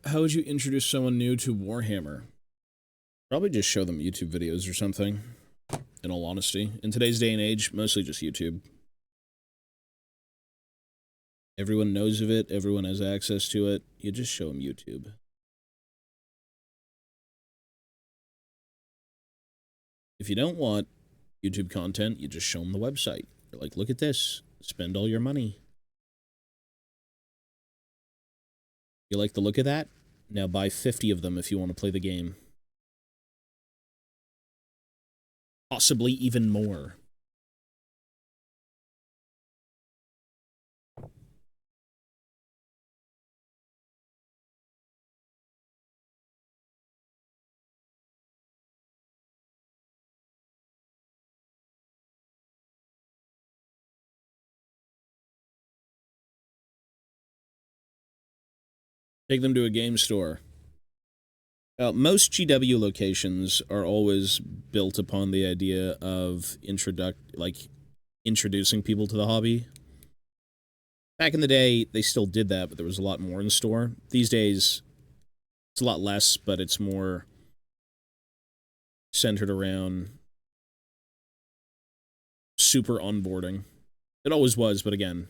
How would you introduce someone new to Warhammer? Probably just show them YouTube videos or something, in all honesty. In today's day and age, mostly just YouTube. Everyone knows of it, everyone has access to it. You just show them YouTube. If you don't want YouTube content, you just show them the website. You're like, look at this. Spend all your money. You like the look of that? Now buy 50 of them if you want to play the game. Possibly even more. Take them to a game store. Most GW locations are always built upon the idea of introducing people to the hobby. Back in the day, they still did that, but there was a lot more in store. These days, it's a lot less, but it's more centered around super onboarding. It always was, but again,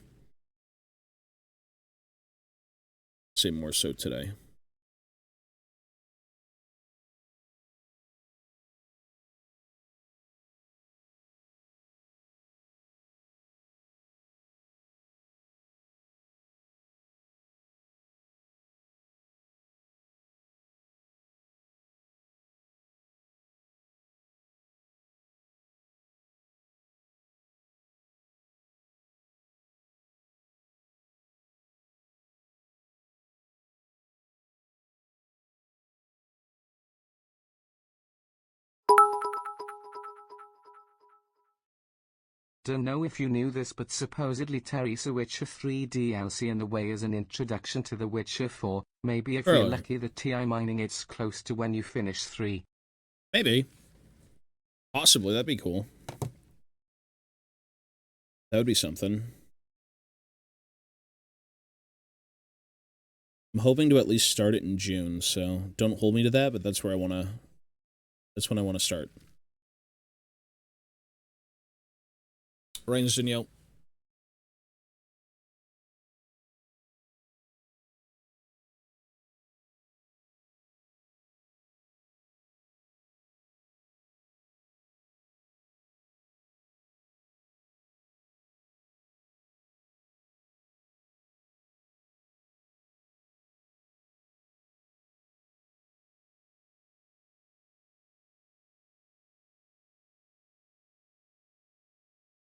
I'd say more so today. Don't know if you knew this, but supposedly Teresa Witcher 3 DLC in the way as an introduction to The Witcher 4. Maybe if you're lucky the TI mining it's close to when you finish 3. Maybe. Possibly, that'd be cool. That would be something. I'm hoping to at least start it in June, so don't hold me to that, but that's where I want to... That's when I want to start. Rains Danielle.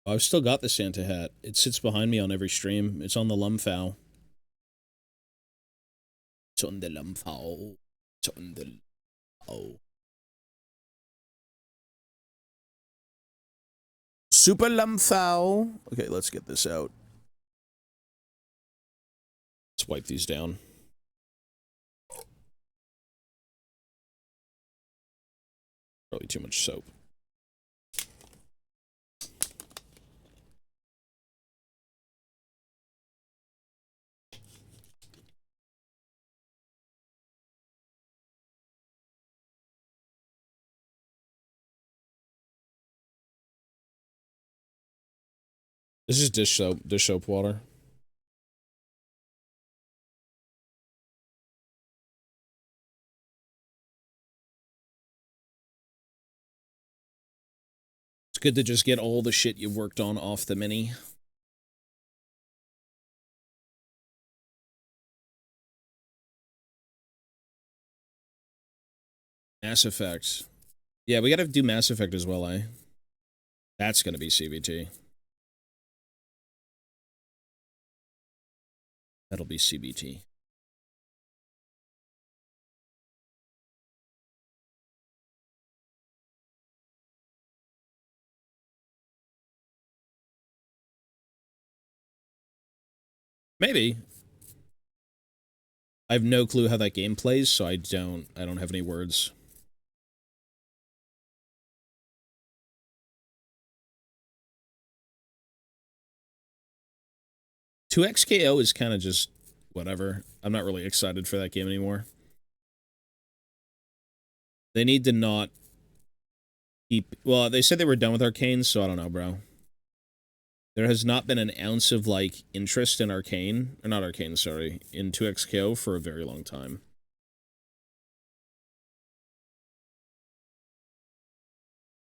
I've still got the Santa hat. It sits behind me on every stream. It's on the Lumfow. It's on the Lumfow. It's on the Lumfow. Super Lumfow. Okay, let's get this out. Let's wipe these down. Probably too much soap. This is dish soap water. It's good to just get all the shit you've worked on off the mini. Mass Effect. Yeah, we gotta do Mass Effect as well, eh? That's gonna be CBT. That'll be CBT. Maybe. I have no clue how that game plays, so I don't have any words. 2XKO is kind of just whatever. I'm not really excited for that game anymore. They need to not keep... Well, they said they were done with Arcane, so I don't know, bro. There has not been an ounce of, like, interest in Arcane, or not Arcane, sorry, in 2XKO for a very long time.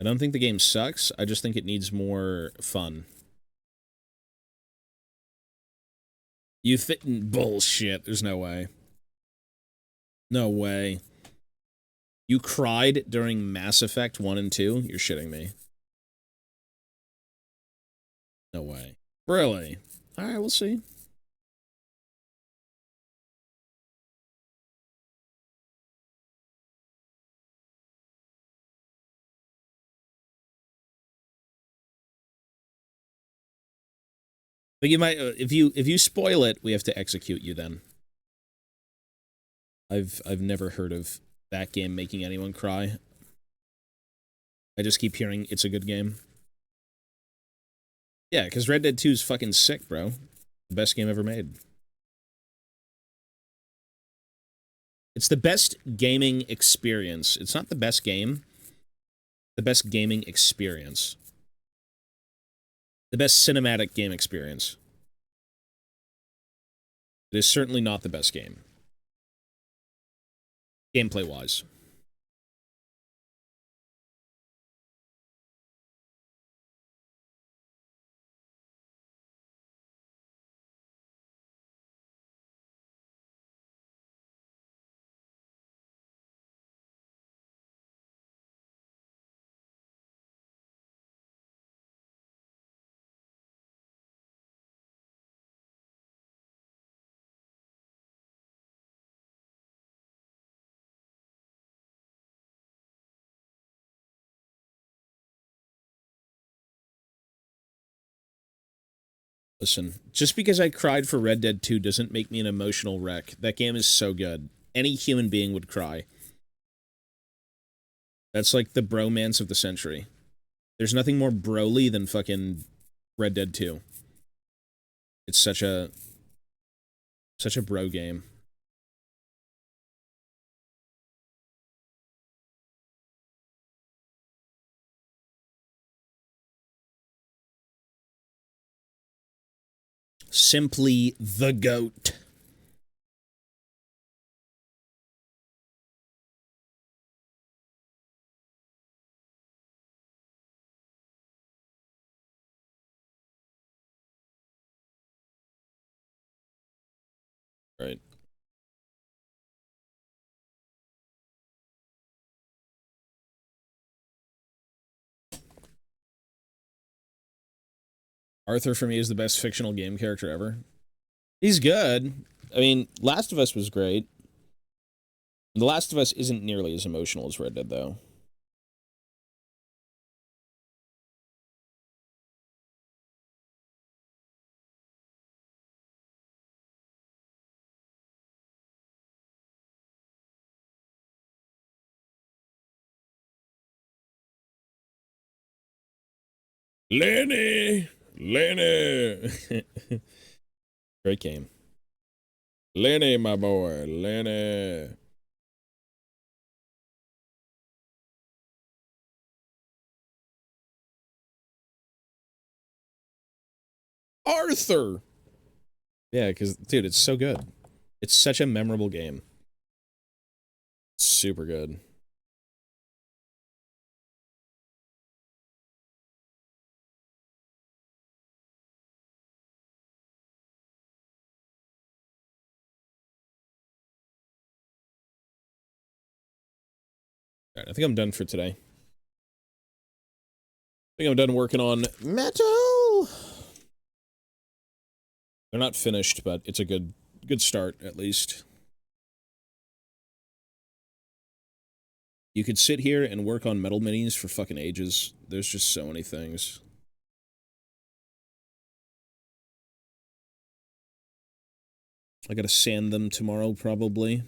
I don't think the game sucks, I just think it needs more fun. You fit in bullshit, there's no way. No way. You cried during Mass Effect 1 and 2? You're shitting me. No way. Really? Alright, we'll see. But you might, if you spoil it, we have to execute you then. I've never heard of that game making anyone cry. I just keep hearing it's a good game. Yeah, because Red Dead 2 is fucking sick, bro. The best game ever made. It's the best gaming experience. It's not the best game. The best gaming experience. The best cinematic game experience. It is certainly not the best game. Gameplay-wise. Listen, just because I cried for Red Dead 2 doesn't make me an emotional wreck. That game is so good. Any human being would cry. That's like the bromance of the century. There's nothing more broly than fucking Red Dead 2. It's such a bro game. Simply the GOAT. Right. Arthur, for me, is the best fictional game character ever. He's good. I mean, Last of Us was great. The Last of Us isn't nearly as emotional as Red Dead, though. Lenny! Lenny! Great game. Lenny, my boy. Lenny. Arthur! Yeah, because, dude, it's so good. It's such a memorable game. Super good. All right, I think I'm done for today. I think I'm done working on metal. They're not finished, but it's a good start, at least. You could sit here and work on metal minis for fucking ages. There's just so many things. I gotta sand them tomorrow, probably.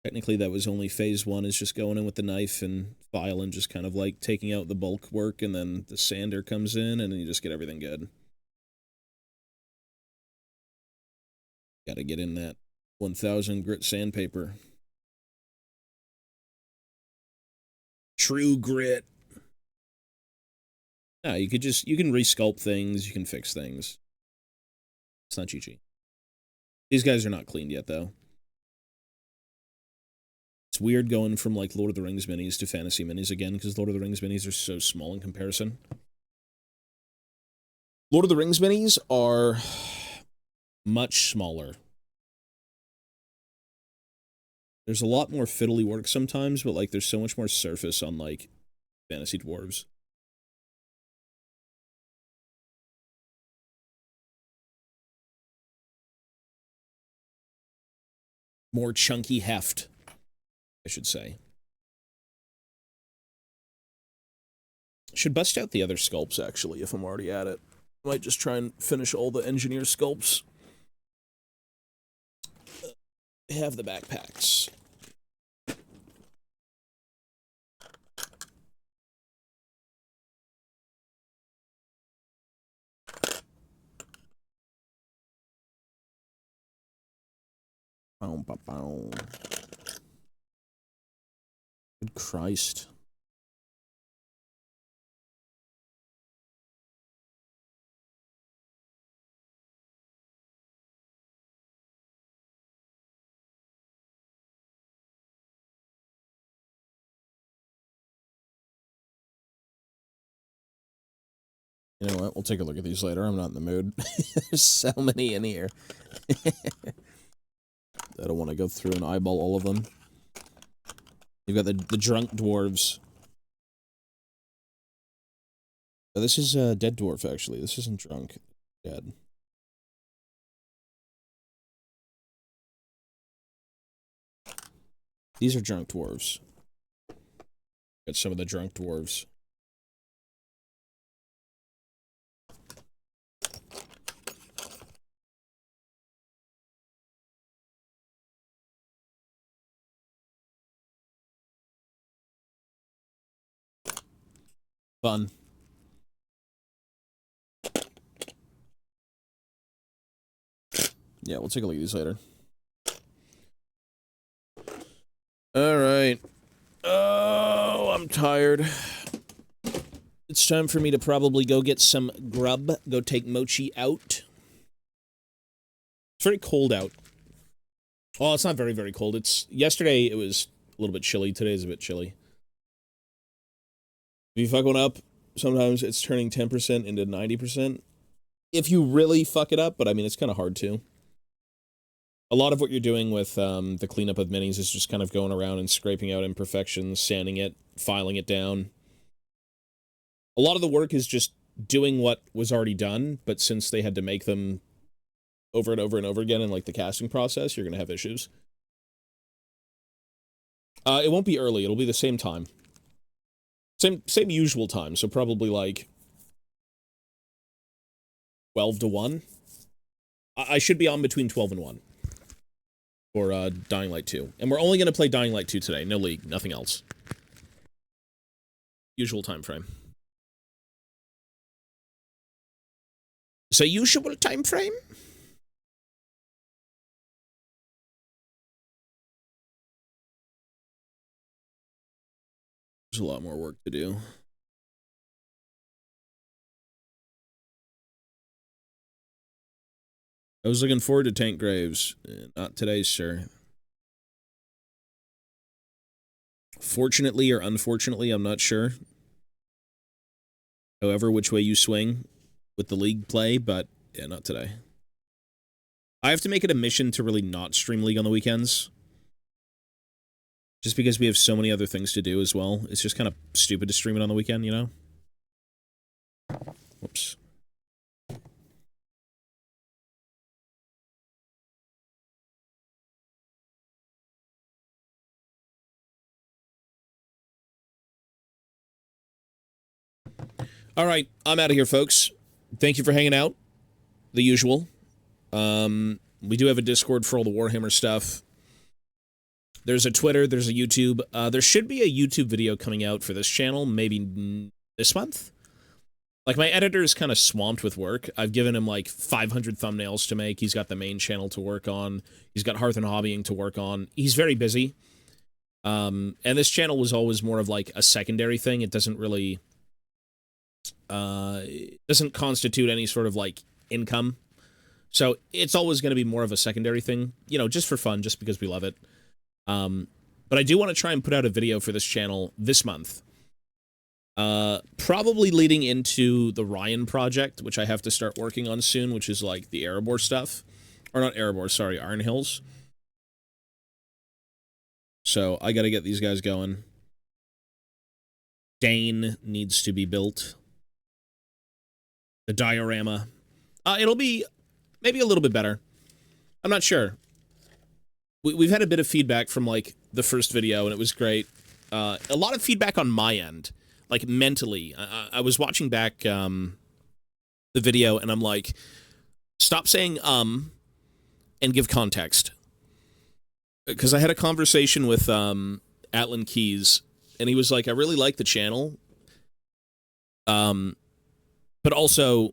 Technically, that was only phase 1, is just going in with the knife and file and just kind of like taking out the bulk work, and then the sander comes in, and then you just get everything good. Gotta get in that 1000 grit sandpaper. True grit. No, you can resculpt things, you can fix things. It's not GG. These guys are not cleaned yet, though. It's weird going from, like, Lord of the Rings minis to fantasy minis again, because Lord of the Rings minis are so small in comparison. Lord of the Rings minis are much smaller. There's a lot more fiddly work sometimes, but, like, there's so much more surface on, like, fantasy dwarves. More chunky heft, I should say. Should bust out the other sculpts, actually, if I'm already at it. I might just try and finish all the engineer sculpts. I have the backpacks. Good Christ. You know what? We'll take a look at these later. I'm not in the mood. There's so many in here. I don't want to go through and eyeball all of them. You've got the drunk dwarves. Oh, this is dead dwarf, actually. This isn't drunk. Dead. These are drunk dwarves. Got some of the drunk dwarves. Fun. Yeah, we'll take a look at these later. Alright. Oh, I'm tired. It's time for me to probably go get some grub. Go take Mochi out. It's very cold out. Well, it's not very, very cold. Yesterday it was a little bit chilly. Today is a bit chilly. If you fuck one up, sometimes it's turning 10% into 90%. If you really fuck it up, but I mean, it's kind of hard to. A lot of what you're doing with the cleanup of minis is just kind of going around and scraping out imperfections, sanding it, filing it down. A lot of the work is just doing what was already done, but since they had to make them over and over and over again in, like, the casting process, you're going to have issues. It won't be early. It'll be the same time. Same usual time, so probably, like, 12 to 1. I should be on between 12 and 1 for Dying Light 2. And we're only going to play Dying Light 2 today. No League, nothing else. Usual time frame. So usual time frame? There's a lot more work to do. I was looking forward to Tank Graves. Not today, sir. Fortunately or unfortunately, I'm not sure. However, which way you swing with the League play, but yeah, not today. I have to make it a mission to really not stream League on the weekends. Just because we have so many other things to do as well. It's just kind of stupid to stream it on the weekend, you know? Whoops. All right, I'm out of here, folks. Thank you for hanging out. The usual. We do have a Discord for all the Warhammer stuff. There's a Twitter, there's a YouTube. There should be a YouTube video coming out for this channel, maybe this month. Like, my editor is kind of swamped with work. I've given him, like, 500 thumbnails to make. He's got the main channel to work on. He's got Hearth and Hobbying to work on. He's very busy. And this channel was always more of, like, a secondary thing. It doesn't really... it doesn't constitute any sort of, like, income. So it's always going to be more of a secondary thing. You know, just for fun, just because we love it. But I do want to try and put out a video for this channel this month. Probably leading into the Ryan project, which I have to start working on soon, which is like the Erebor stuff. Or not Erebor, sorry, Iron Hills. So I gotta get these guys going. Dane needs to be built. The diorama. It'll be maybe a little bit better. I'm not sure. We've had a bit of feedback from, like, the first video, and it was great. A lot of feedback on my end. Like, mentally. I was watching back the video, and I'm like, stop saying and give context. Because I had a conversation with Atlan Keys, and he was like, I really like the channel. But also,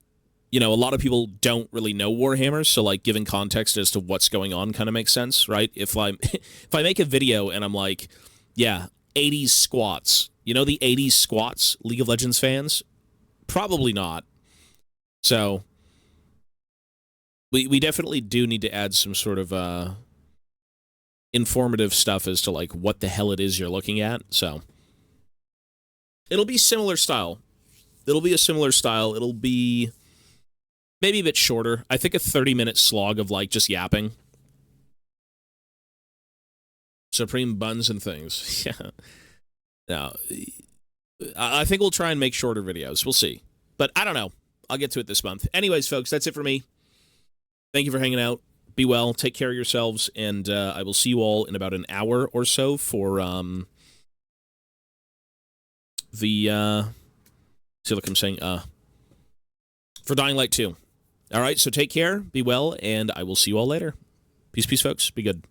you know, a lot of people don't really know Warhammer, so, like, giving context as to what's going on kind of makes sense, right? If I make a video and I'm like, yeah, 80s squats. You know the 80s squats, League of Legends fans? Probably not. So, we definitely do need to add some sort of informative stuff as to, like, what the hell it is you're looking at. So, it'll be similar style. It'll be a similar style. It'll be maybe a bit shorter. I think a 30-minute slog of, like, just yapping. Supreme buns and things. Yeah. No, I think we'll try and make shorter videos. We'll see. But I don't know. I'll get to it this month. Anyways, folks, that's it for me. Thank you for hanging out. Be well. Take care of yourselves. And I will see you all in about an hour or so for see, look, I'm saying for Dying Light 2. All right, so take care. Be well. And I will see you all later. Peace, peace, folks. Be good.